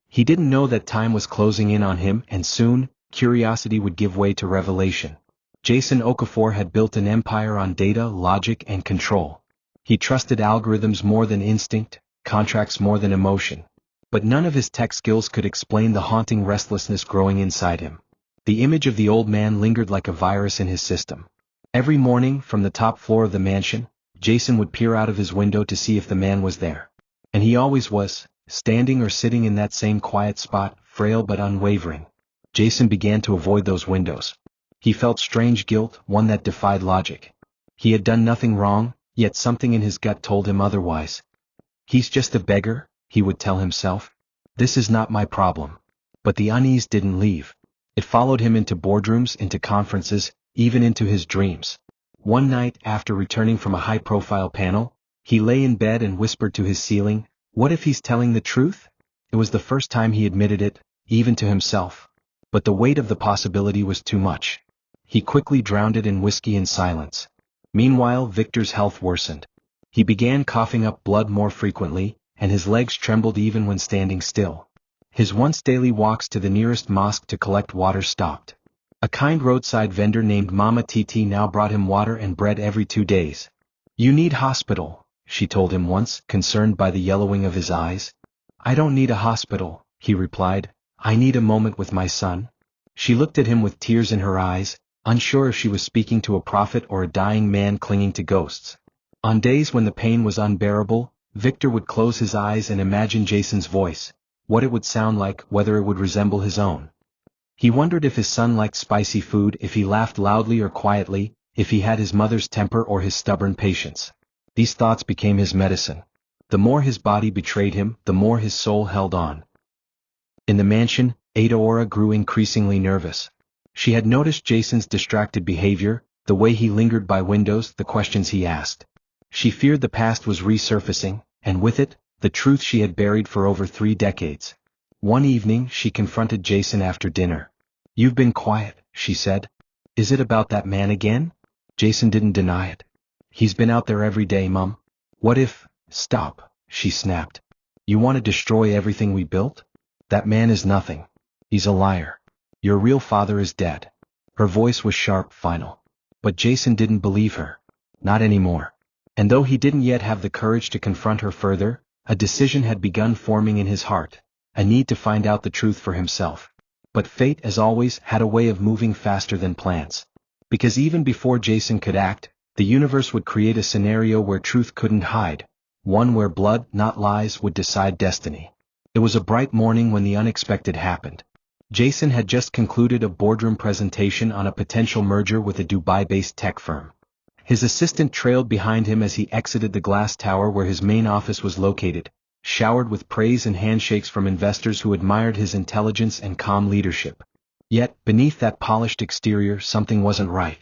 He didn't know that time was closing in on him, and soon, curiosity would give way to revelation. Jason Okafor had built an empire on data, logic, and control. He trusted algorithms more than instinct, contracts more than emotion. But none of his tech skills could explain the haunting restlessness growing inside him. The image of the old man lingered like a virus in his system. Every morning, from the top floor of the mansion, Jason would peer out of his window to see if the man was there. And he always was, standing or sitting in that same quiet spot, frail but unwavering. Jason began to avoid those windows. He felt strange guilt, one that defied logic. He had done nothing wrong, yet something in his gut told him otherwise. "He's just a beggar," he would tell himself. "This is not my problem." But the unease didn't leave. It followed him into boardrooms, into conferences, even into his dreams. One night, after returning from a high-profile panel, he lay in bed and whispered to his ceiling, "What if he's telling the truth?" It was the first time he admitted it, even to himself. But the weight of the possibility was too much. He quickly drowned it in whiskey and silence. Meanwhile, Victor's health worsened. He began coughing up blood more frequently, and his legs trembled even when standing still. His once daily walks to the nearest mosque to collect water stopped. A kind roadside vendor named Mama Titi now brought him water and bread every 2 days. "You need hospital," she told him once, concerned by the yellowing of his eyes. "I don't need a hospital," he replied. "I need a moment with my son." She looked at him with tears in her eyes, unsure if she was speaking to a prophet or a dying man clinging to ghosts. On days when the pain was unbearable, Victor would close his eyes and imagine Jason's voice. what it would sound like, whether it would resemble his own. He wondered if his son liked spicy food, if he laughed loudly or quietly, if he had his mother's temper or his stubborn patience. These thoughts became his medicine. The more his body betrayed him, the more his soul held on. In the mansion, Adaora grew increasingly nervous. She had noticed Jason's distracted behavior, the way he lingered by windows, the questions he asked. She feared the past was resurfacing, and with it, the truth she had buried for over 3 decades. One evening she confronted Jason after dinner. "You've been quiet," she said. "Is it about that man again?" Jason didn't deny it. "He's been out there every day, Mum." "What if—" "Stop," she snapped. "You want to destroy everything we built? That man is nothing. He's a liar. Your real father is dead." Her voice was sharp, final. But Jason didn't believe her. Not anymore. And though he didn't yet have the courage to confront her further, a decision had begun forming in his heart, a need to find out the truth for himself. But fate, as always, had a way of moving faster than plans. Because even before Jason could act, the universe would create a scenario where truth couldn't hide, one where blood, not lies, would decide destiny. It was a bright morning when the unexpected happened. Jason had just concluded a boardroom presentation on a potential merger with a Dubai-based tech firm. His assistant trailed behind him as he exited the glass tower where his main office was located, showered with praise and handshakes from investors who admired his intelligence and calm leadership. Yet, beneath that polished exterior, something wasn't right.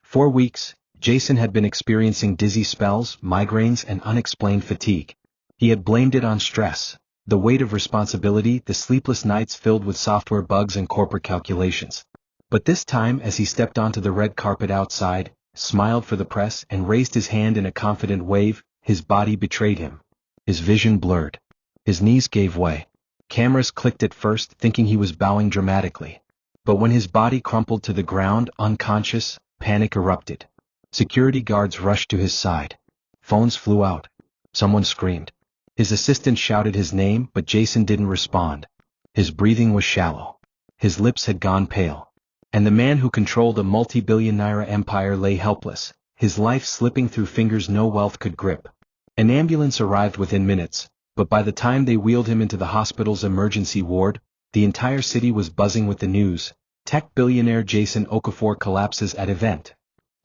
For weeks, Jason had been experiencing dizzy spells, migraines, and unexplained fatigue. He had blamed it on stress, the weight of responsibility, the sleepless nights filled with software bugs and corporate calculations. But this time, as he stepped onto the red carpet outside, smiled for the press, and raised his hand in a confident wave, his body betrayed him. His vision blurred. His knees gave way. Cameras clicked at first, thinking he was bowing dramatically. But when his body crumpled to the ground, unconscious, panic erupted. Security guards rushed to his side. Phones flew out. Someone screamed. His assistant shouted his name, but Jason didn't respond. His breathing was shallow. His lips had gone pale. And the man who controlled a multi-billion-naira empire lay helpless, his life slipping through fingers no wealth could grip. An ambulance arrived within minutes, but by the time they wheeled him into the hospital's emergency ward, the entire city was buzzing with the news. Tech billionaire Jason Okafor collapses at event.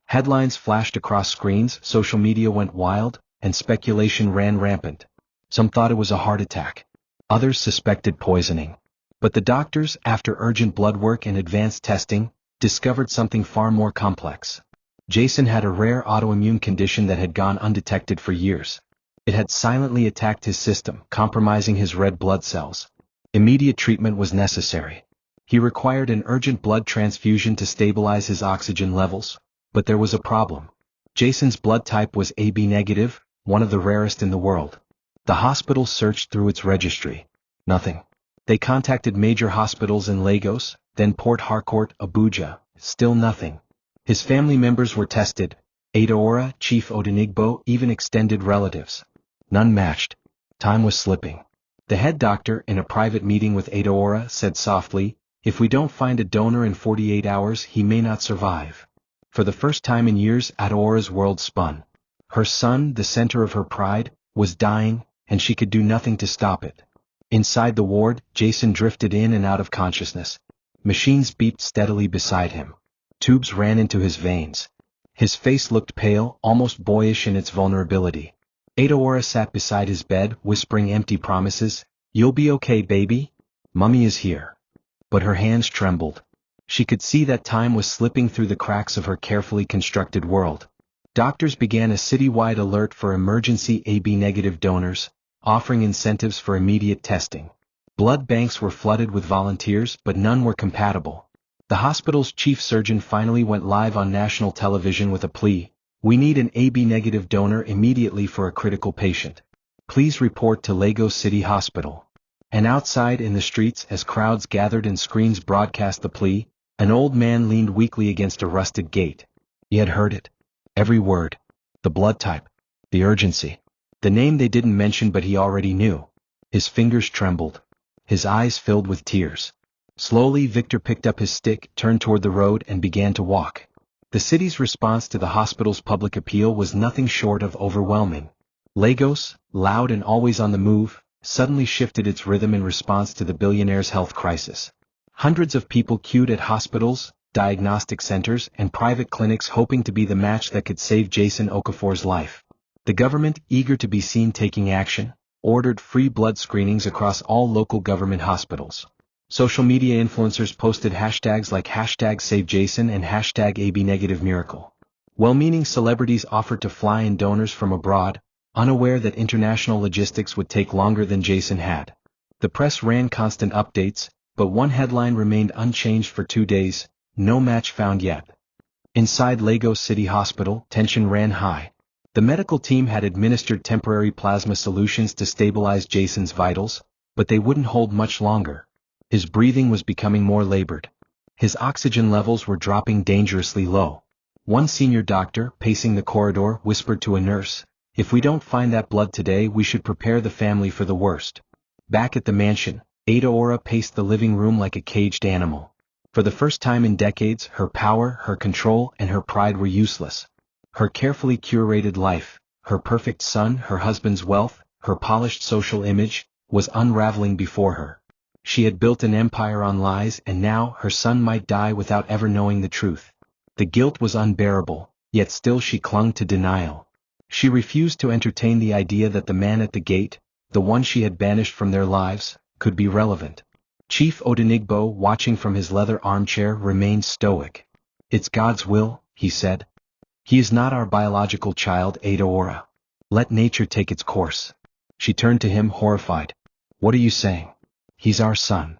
Headlines flashed across screens, social media went wild, and speculation ran rampant. Some thought it was a heart attack. Others suspected poisoning. But the doctors, after urgent blood work and advanced testing, discovered something far more complex. Jason had a rare autoimmune condition that had gone undetected for years. It had silently attacked his system, compromising his red blood cells. Immediate treatment was necessary. He required an urgent blood transfusion to stabilize his oxygen levels, but there was a problem. Jason's blood type was AB negative, one of the rarest in the world. The hospital searched through its registry. Nothing. They contacted major hospitals in Lagos, then Port Harcourt, Abuja. Still nothing. His family members were tested. Adaora, Chief Odenigbo, even extended relatives. None matched. Time was slipping. The head doctor, in a private meeting with Adaora, said softly, "If we don't find a donor in 48 hours, he may not survive." For the first time in years, Adaora's world spun. Her son, the center of her pride, was dying, and she could do nothing to stop it. Inside the ward, Jason drifted in and out of consciousness. Machines beeped steadily beside him. Tubes ran into his veins. His face looked pale, almost boyish in its vulnerability. Adaora sat beside his bed, whispering empty promises. "You'll be okay, baby. Mummy is here." But her hands trembled. She could see that time was slipping through the cracks of her carefully constructed world. Doctors began a citywide alert for emergency AB-negative donors, offering incentives for immediate testing. Blood banks were flooded with volunteers, but none were compatible. The hospital's chief surgeon finally went live on national television with a plea. "We need an AB-negative donor immediately for a critical patient. Please report to Lagos City Hospital." And outside in the streets, as crowds gathered and screens broadcast the plea, an old man leaned weakly against a rusted gate. He had heard it. Every word. The blood type. The urgency. The name they didn't mention, but he already knew. His fingers trembled. His eyes filled with tears. Slowly, Victor picked up his stick, turned toward the road, and began to walk. The city's response to the hospital's public appeal was nothing short of overwhelming. Lagos, loud and always on the move, suddenly shifted its rhythm in response to the billionaire's health crisis. Hundreds of people queued at hospitals, diagnostic centers, and private clinics hoping to be the match that could save Jason Okafor's life. The government, eager to be seen taking action, ordered free blood screenings across all local government hospitals. Social media influencers posted hashtags like #SaveJason and #ABNegativeMiracle. Well-meaning celebrities offered to fly in donors from abroad, unaware that international logistics would take longer than Jason had. The press ran constant updates, but one headline remained unchanged for 2 days: no match found yet. Inside Lagos City Hospital, tension ran high. The medical team had administered temporary plasma solutions to stabilize Jason's vitals, but they wouldn't hold much longer. His breathing was becoming more labored. His oxygen levels were dropping dangerously low. One senior doctor, pacing the corridor, whispered to a nurse, "If we don't find that blood today, we should prepare the family for the worst." Back at the mansion, Ada Ora paced the living room like a caged animal. For the first time in decades, her power, her control, and her pride were useless. Her carefully curated life, her perfect son, her husband's wealth, her polished social image, was unraveling before her. She had built an empire on lies, and now her son might die without ever knowing the truth. The guilt was unbearable, yet still she clung to denial. She refused to entertain the idea that the man at the gate, the one she had banished from their lives, could be relevant. Chief Odenigbo, watching from his leather armchair, remained stoic. "It's God's will," he said. "He is not our biological child, Ada Ora. Let nature take its course." She turned to him, horrified. "What are you saying?" "He's our son."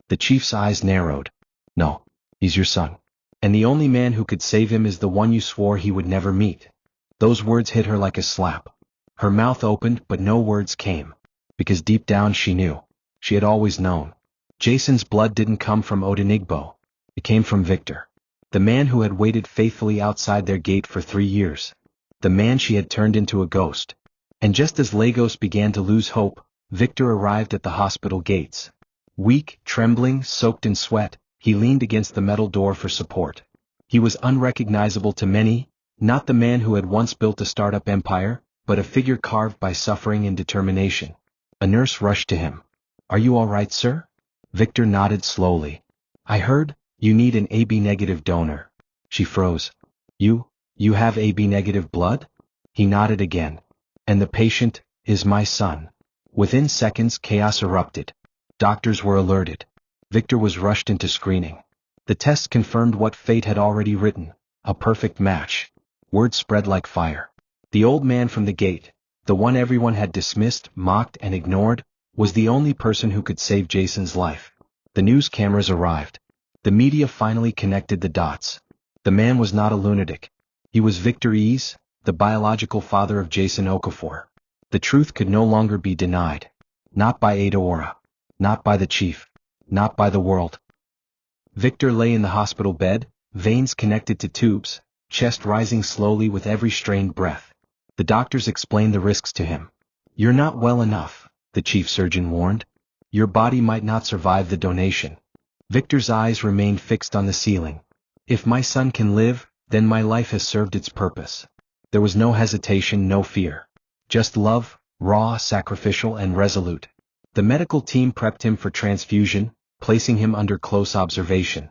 The chief's eyes narrowed. "No, he's your son. And the only man who could save him is the one you swore he would never meet." Those words hit her like a slap. Her mouth opened, but no words came. Because deep down she knew. She had always known. Jason's blood didn't come from Odenigbo. It came from Victor. The man who had waited faithfully outside their gate for 3 years. The man she had turned into a ghost. And just as Lagos began to lose hope, Victor arrived at the hospital gates. Weak, trembling, soaked in sweat, he leaned against the metal door for support. He was unrecognizable to many, not the man who had once built a startup empire, but a figure carved by suffering and determination. A nurse rushed to him. "Are you all right, sir?" Victor nodded slowly. "I heard, you need an AB-negative donor." She froze. You have AB-negative blood?" He nodded again. "And the patient is my son." Within seconds, chaos erupted. Doctors were alerted. Victor was rushed into screening. The test confirmed what fate had already written: a perfect match. Word spread like fire. The old man from the gate, the one everyone had dismissed, mocked, and ignored, was the only person who could save Jason's life. The news cameras arrived. The media finally connected the dots. The man was not a lunatic. He was Victor Ease, the biological father of Jason Okafor. The truth could no longer be denied. Not by Ada Ora. Not by the chief. Not by the world. Victor lay in the hospital bed, veins connected to tubes, chest rising slowly with every strained breath. The doctors explained the risks to him. "You're not well enough," the chief surgeon warned. "Your body might not survive the donation." Victor's eyes remained fixed on the ceiling. "If my son can live, then my life has served its purpose." There was no hesitation, no fear. Just love, raw, sacrificial, and resolute. The medical team prepped him for transfusion, placing him under close observation.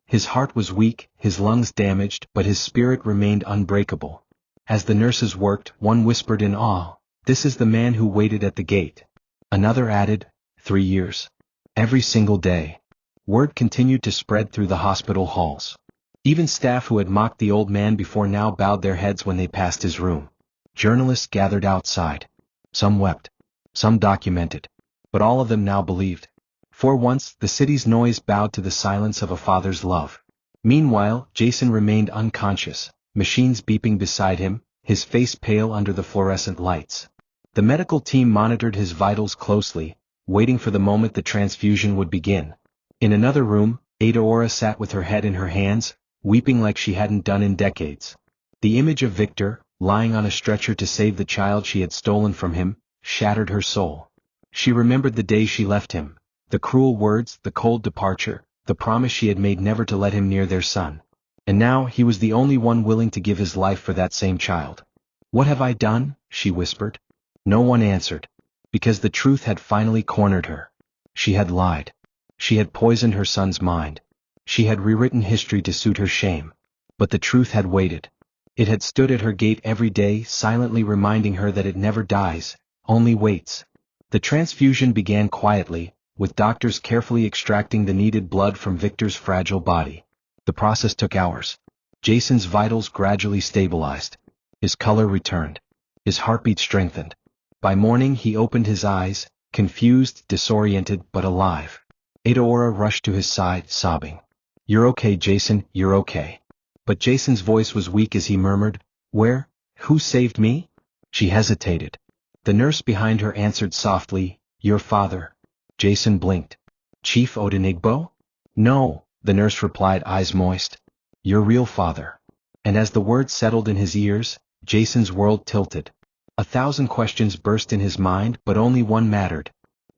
His heart was weak, his lungs damaged, but his spirit remained unbreakable. As the nurses worked, one whispered in awe, "This is the man who waited at the gate." Another added, 3 years. Every single day. Word continued to spread through the hospital halls. Even staff who had mocked the old man before now bowed their heads when they passed his room. Journalists gathered outside. Some wept. Some documented. But all of them now believed. For once, the city's noise bowed to the silence of a father's love. Meanwhile, Jason remained unconscious, machines beeping beside him, his face pale under the fluorescent lights. The medical team monitored his vitals closely, waiting for the moment the transfusion would begin. In another room, Ada Ora sat with her head in her hands, weeping like she hadn't done in decades. The image of Victor, lying on a stretcher to save the child she had stolen from him, shattered her soul. She remembered the day she left him, the cruel words, the cold departure, the promise she had made never to let him near their son. And now he was the only one willing to give his life for that same child. "What have I done?" she whispered. No one answered. Because the truth had finally cornered her. She had lied. She had poisoned her son's mind. She had rewritten history to suit her shame. But the truth had waited. It had stood at her gate every day, silently reminding her that it never dies, only waits. The transfusion began quietly, with doctors carefully extracting the needed blood from Victor's fragile body. The process took hours. Jason's vitals gradually stabilized. His color returned. His heartbeat strengthened. By morning he opened his eyes, confused, disoriented, but alive. Adaora rushed to his side, sobbing. "You're okay, Jason, you're okay." But Jason's voice was weak as he murmured, "Where? Who saved me?" She hesitated. The nurse behind her answered softly, "Your father." Jason blinked. "Chief Odenigbo?" "No," the nurse replied, eyes moist. "Your real father." And as the words settled in his ears, Jason's world tilted. 1,000 questions burst in his mind, but only one mattered.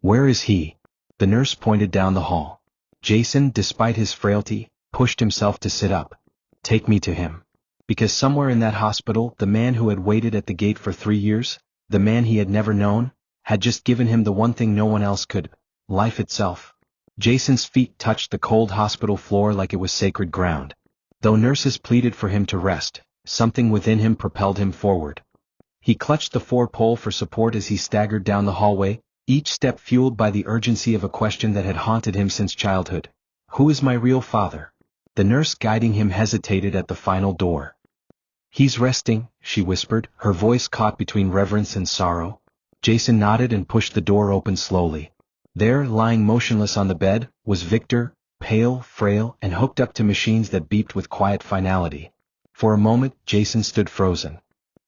"Where is he?" The nurse pointed down the hall. Jason, despite his frailty, pushed himself to sit up. "Take me to him." Because somewhere in that hospital, the man who had waited at the gate for 3 years, the man he had never known, had just given him the one thing no one else could: life itself. Jason's feet touched the cold hospital floor like it was sacred ground. Though nurses pleaded for him to rest, something within him propelled him forward. He clutched the four-pole for support as he staggered down the hallway, each step fueled by the urgency of a question that had haunted him since childhood. "Who is my real father?" The nurse guiding him hesitated at the final door. "He's resting," she whispered, her voice caught between reverence and sorrow. Jason nodded and pushed the door open slowly. There, lying motionless on the bed, was Victor, pale, frail, and hooked up to machines that beeped with quiet finality. For a moment, Jason stood frozen.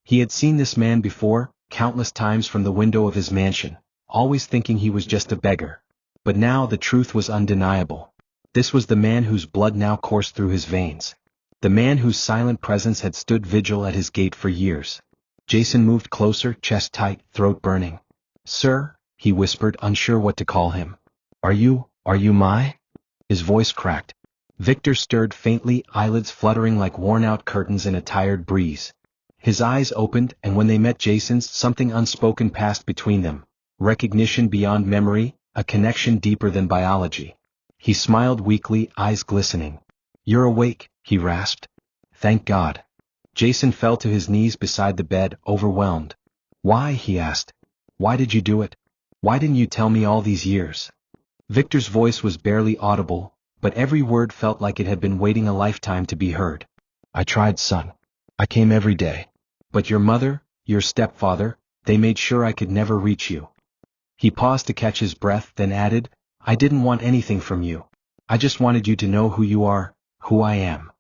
He had seen this man before, countless times from the window of his mansion, always thinking he was just a beggar. But now the truth was undeniable. This was the man whose blood now coursed through his veins. The man whose silent presence had stood vigil at his gate for years. Jason moved closer, chest tight, throat burning. "Sir," he whispered, unsure what to call him. Are you my?" His voice cracked. Victor stirred faintly, eyelids fluttering like worn-out curtains in a tired breeze. His eyes opened, and when they met Jason's, something unspoken passed between them. Recognition beyond memory, a connection deeper than biology. He smiled weakly, eyes glistening. "You're awake," he rasped. "Thank God." Jason fell to his knees beside the bed, overwhelmed. "Why?" he asked. "Why did you do it? Why didn't you tell me all these years?" Victor's voice was barely audible, but every word felt like it had been waiting a lifetime to be heard. "I tried, son. I came every day. But your mother, your stepfather, they made sure I could never reach you." He paused to catch his breath, then added, "I didn't want anything from you. I just wanted you to know who you are, who I am."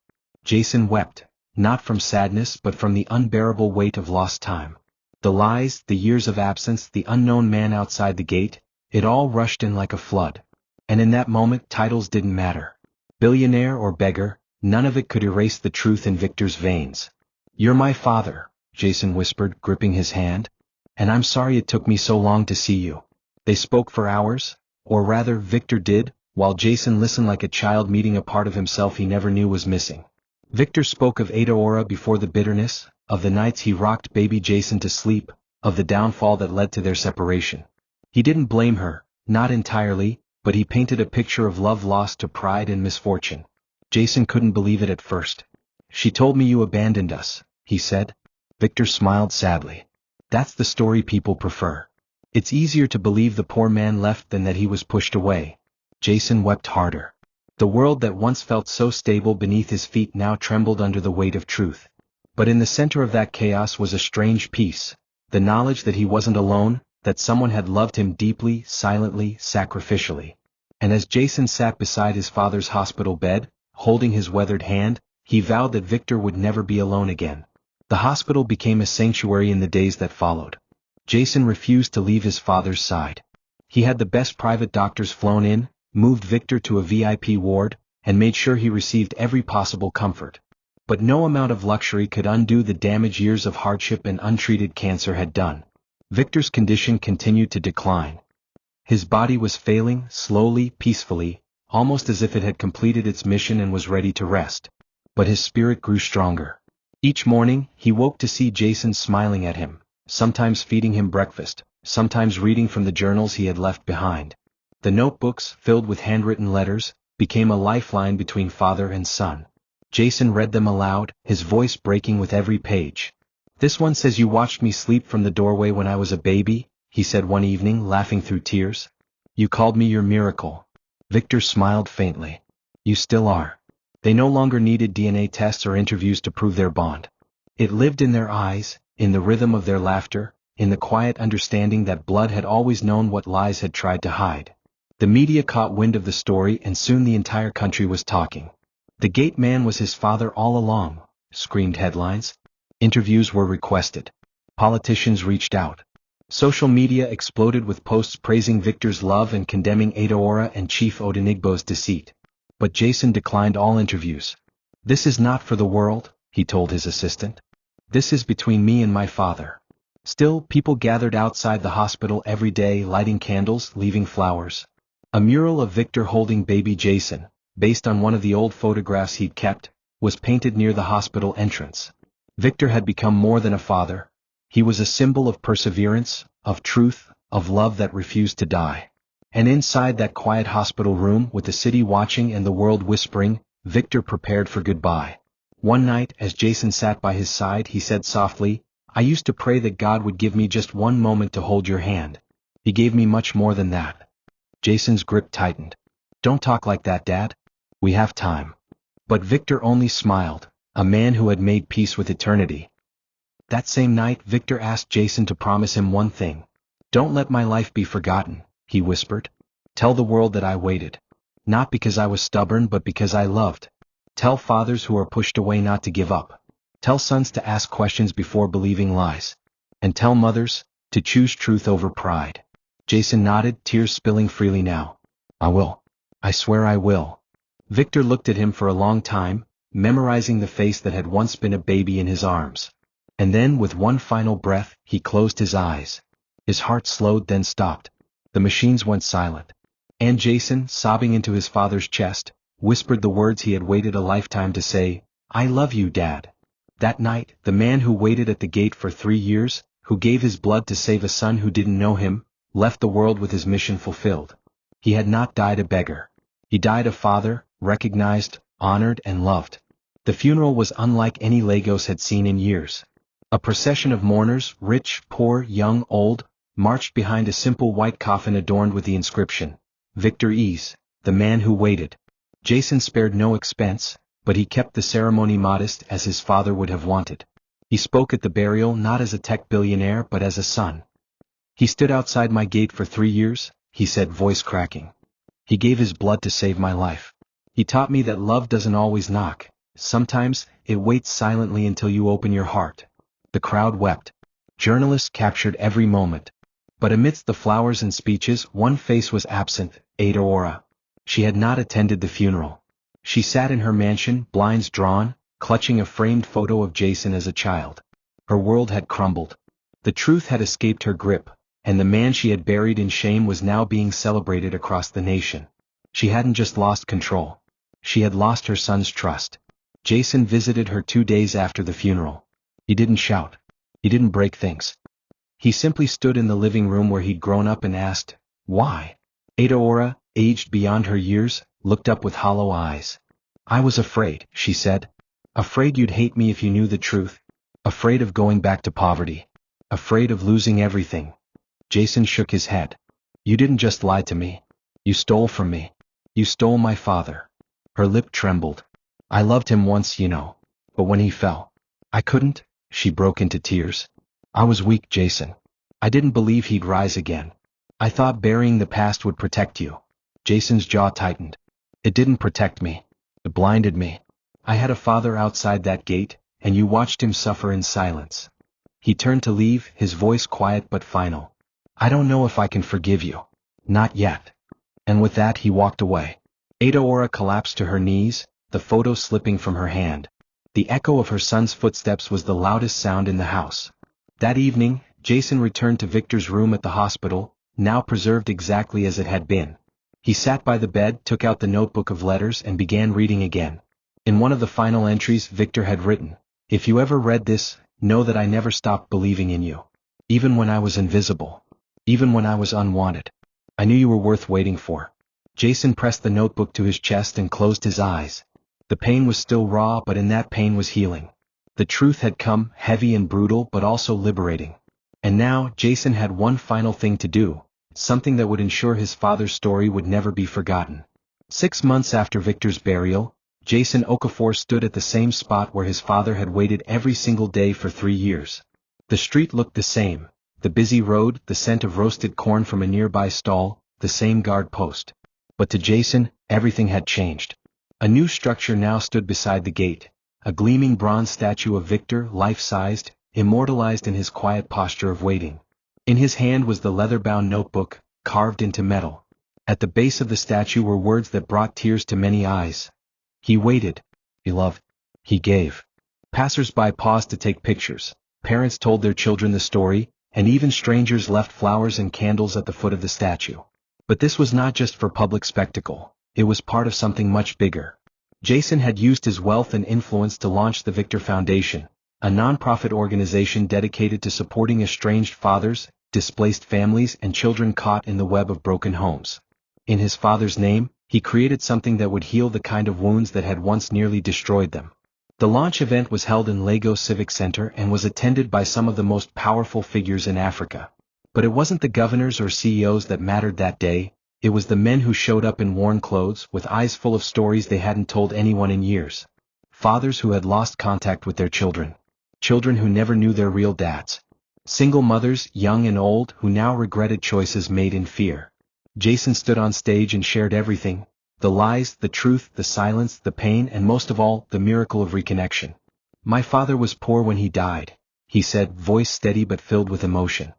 Jason wept, not from sadness but from the unbearable weight of lost time. The lies, the years of absence, the unknown man outside the gate, it all rushed in like a flood. And in that moment, titles didn't matter. Billionaire or beggar, none of it could erase the truth in Victor's veins. "You're my father," Jason whispered, gripping his hand. "And I'm sorry it took me so long to see you." They spoke for hours, or rather Victor did, while Jason listened like a child meeting a part of himself he never knew was missing. Victor spoke of Adaora before the bitterness, of the nights he rocked baby Jason to sleep, of the downfall that led to their separation. He didn't blame her, not entirely, but he painted a picture of love lost to pride and misfortune. Jason couldn't believe it at first. "She told me you abandoned us," he said. Victor smiled sadly. "That's the story people prefer. It's easier to believe the poor man left than that he was pushed away." Jason wept harder. The world that once felt so stable beneath his feet now trembled under the weight of truth. But in the center of that chaos was a strange peace, the knowledge that he wasn't alone, that someone had loved him deeply, silently, sacrificially. And as Jason sat beside his father's hospital bed, holding his weathered hand, he vowed that Victor would never be alone again. The hospital became a sanctuary in the days that followed. Jason refused to leave his father's side. He had the best private doctors flown in, moved Victor to a VIP ward, and made sure he received every possible comfort. But no amount of luxury could undo the damage years of hardship and untreated cancer had done. Victor's condition continued to decline. His body was failing, slowly, peacefully, almost as if it had completed its mission and was ready to rest. But his spirit grew stronger. Each morning, he woke to see Jason smiling at him, sometimes feeding him breakfast, sometimes reading from the journals he had left behind. The notebooks, filled with handwritten letters, became a lifeline between father and son. Jason read them aloud, his voice breaking with every page. "This one says you watched me sleep from the doorway when I was a baby," he said one evening, laughing through tears. "You called me your miracle." Victor smiled faintly. "You still are." They no longer needed DNA tests or interviews to prove their bond. It lived in their eyes, in the rhythm of their laughter, in the quiet understanding that blood had always known what lies had tried to hide. The media caught wind of the story and soon the entire country was talking. "The gate man was his father all along," screamed headlines. Interviews were requested. Politicians reached out. Social media exploded with posts praising Victor's love and condemning Adaora and Chief Odenigbo's deceit. But Jason declined all interviews. "This is not for the world," he told his assistant. "This is between me and my father." Still, people gathered outside the hospital every day, lighting candles, leaving flowers. A mural of Victor holding baby Jason, based on one of the old photographs he'd kept, was painted near the hospital entrance. Victor had become more than a father. He was a symbol of perseverance, of truth, of love that refused to die. And inside that quiet hospital room, with the city watching and the world whispering, Victor prepared for goodbye. One night, as Jason sat by his side, he said softly, "I used to pray that God would give me just one moment to hold your hand. He gave me much more than that." Jason's grip tightened. "Don't talk like that, Dad. We have time." But Victor only smiled, a man who had made peace with eternity. That same night, Victor asked Jason to promise him one thing. "Don't let my life be forgotten," he whispered. "Tell the world that I waited. Not because I was stubborn but because I loved. Tell fathers who are pushed away not to give up. Tell sons to ask questions before believing lies. And tell mothers to choose truth over pride." Jason nodded, tears spilling freely now. "I will. I swear I will." Victor looked at him for a long time, memorizing the face that had once been a baby in his arms. And then, with one final breath, he closed his eyes. His heart slowed, then stopped. The machines went silent. And Jason, sobbing into his father's chest, whispered the words he had waited a lifetime to say, "I love you, Dad." That night, the man who waited at the gate for 3 years, who gave his blood to save a son who didn't know him, left the world with his mission fulfilled. He had not died a beggar. He died a father, recognized, honored, and loved. The funeral was unlike any Lagos had seen in years. A procession of mourners, rich, poor, young, old, marched behind a simple white coffin adorned with the inscription, "Victor Ease, the man who waited." Jason spared no expense, but he kept the ceremony modest as his father would have wanted. He spoke at the burial not as a tech billionaire but as a son. "He stood outside my gate for 3 years, he said, voice cracking. "He gave his blood to save my life. He taught me that love doesn't always knock. Sometimes, it waits silently until you open your heart." The crowd wept. Journalists captured every moment. But amidst the flowers and speeches, one face was absent, Adaora. She had not attended the funeral. She sat in her mansion, blinds drawn, clutching a framed photo of Jason as a child. Her world had crumbled. The truth had escaped her grip, and the man she had buried in shame was now being celebrated across the nation. She hadn't just lost control. She had lost her son's trust. Jason visited her 2 days after the funeral. He didn't shout. He didn't break things. He simply stood in the living room where he'd grown up and asked, "Why?" Adaora, aged beyond her years, looked up with hollow eyes. "I was afraid," she said. "Afraid you'd hate me if you knew the truth. Afraid of going back to poverty. Afraid of losing everything." Jason shook his head. "You didn't just lie to me. You stole from me. You stole my father." Her lip trembled. "I loved him once, you know. But when he fell, I couldn't." She broke into tears. "I was weak, Jason. I didn't believe he'd rise again. I thought burying the past would protect you." Jason's jaw tightened. "It didn't protect me. It blinded me. I had a father outside that gate, and you watched him suffer in silence." He turned to leave, his voice quiet but final. "I don't know if I can forgive you. Not yet." And with that he walked away. Adaora collapsed to her knees, the photo slipping from her hand. The echo of her son's footsteps was the loudest sound in the house. That evening, Jason returned to Victor's room at the hospital, now preserved exactly as it had been. He sat by the bed, took out the notebook of letters and began reading again. In one of the final entries Victor had written, "If you ever read this, know that I never stopped believing in you. Even when I was invisible." even when I was unwanted. I knew you were worth waiting for. Jason pressed the notebook to his chest and closed his eyes. The pain was still raw, but in that pain was healing. The truth had come, heavy and brutal but also liberating. And now, Jason had one final thing to do, something that would ensure his father's story would never be forgotten. 6 months after Victor's burial, Jason Okafor stood at the same spot where his father had waited every single day for 3 years. The street looked the same, the busy road, the scent of roasted corn from a nearby stall, the same guard post. But to Jason, everything had changed. A new structure now stood beside the gate, a gleaming bronze statue of Victor, life-sized, immortalized in his quiet posture of waiting. In his hand was the leather-bound notebook, carved into metal. At the base of the statue were words that brought tears to many eyes. He waited. He loved. He gave. Passers-by paused to take pictures. Parents told their children the story, and even strangers left flowers and candles at the foot of the statue. But this was not just for public spectacle. It was part of something much bigger. Jason had used his wealth and influence to launch the Victor Foundation, a non-profit organization dedicated to supporting estranged fathers, displaced families, and children caught in the web of broken homes. In his father's name, he created something that would heal the kind of wounds that had once nearly destroyed them. The launch event was held in Lagos Civic Center and was attended by some of the most powerful figures in Africa. But it wasn't the governors or CEOs that mattered that day, it was the men who showed up in worn clothes with eyes full of stories they hadn't told anyone in years. Fathers who had lost contact with their children. Children who never knew their real dads. Single mothers, young and old, who now regretted choices made in fear. Jason stood on stage and shared everything. The lies, the truth, the silence, the pain, and most of all, the miracle of reconnection. My father was poor when he died, he said, voice steady but filled with emotion.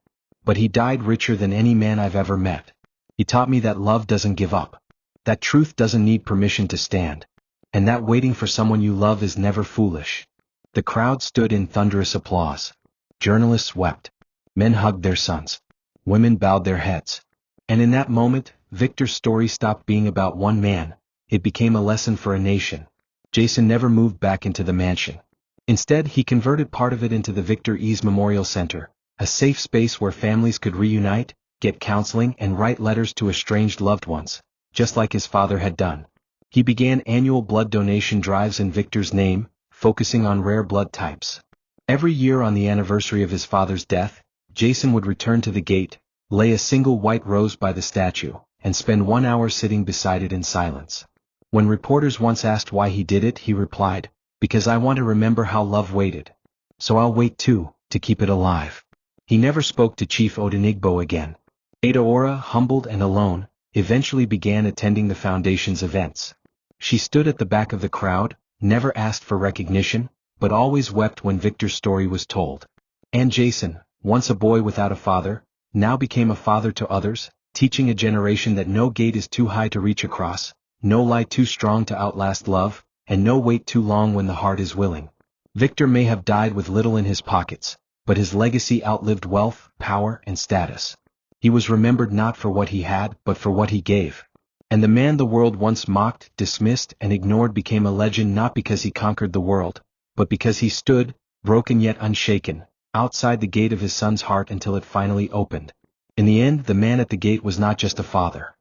But he died richer than any man I've ever met. He taught me that love doesn't give up. That truth doesn't need permission to stand. And that waiting for someone you love is never foolish. The crowd stood in thunderous applause. Journalists wept. Men hugged their sons. Women bowed their heads. And in that moment, Victor's story stopped being about one man. It became a lesson for a nation. Jason never moved back into the mansion. Instead, he converted part of it into the Victor Ease Memorial Center, a safe space where families could reunite, get counseling, and write letters to estranged loved ones, just like his father had done. He began annual blood donation drives in Victor's name, focusing on rare blood types. Every year on the anniversary of his father's death, Jason would return to the gate, lay a single white rose by the statue, and spend 1 hour sitting beside it in silence. When reporters once asked why he did it, he replied, "Because I want to remember how love waited. So I'll wait too, to keep it alive." He never spoke to Chief Odenigbo again. Adaora, humbled and alone, eventually began attending the foundation's events. She stood at the back of the crowd, never asked for recognition, but always wept when Victor's story was told. And Jason, once a boy without a father, now became a father to others, teaching a generation that no gate is too high to reach across, no lie too strong to outlast love, and no wait too long when the heart is willing. Victor may have died with little in his pockets, but his legacy outlived wealth, power, and status. He was remembered not for what he had, but for what he gave. And the man the world once mocked, dismissed, and ignored became a legend not because he conquered the world, but because he stood, broken yet unshaken, outside the gate of his son's heart until it finally opened. In the end, the man at the gate was not just a father.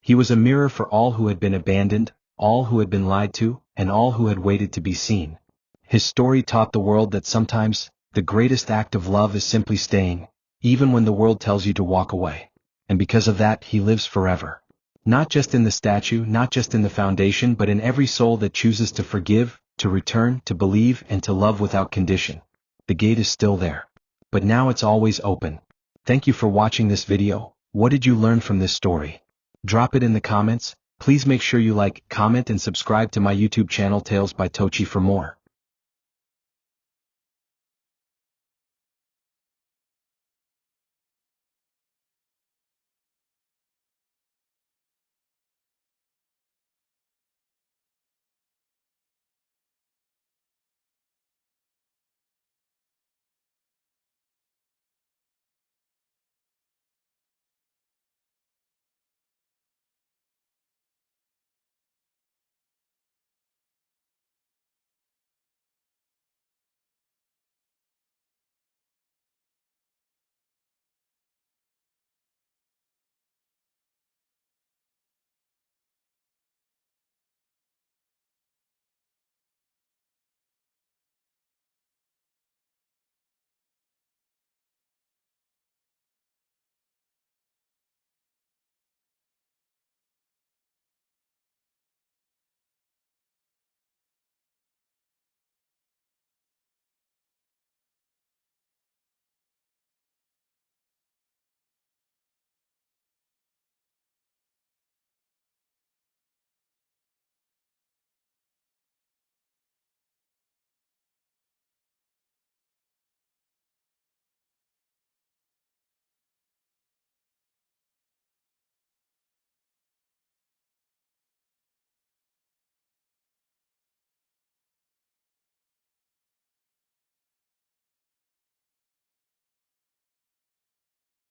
He was a mirror for all who had been abandoned, all who had been lied to, and all who had waited to be seen. His story taught the world that sometimes, the greatest act of love is simply staying, even when the world tells you to walk away. And because of that, he lives forever. Not just in the statue, not just in the foundation, but in every soul that chooses to forgive, to return, to believe, and to love without condition. The gate is still there. But now it's always open. Thank you for watching this video. What did you learn from this story? Drop it in the comments. Please make sure you like, comment, and subscribe to my YouTube channel Tales by Tochi for more.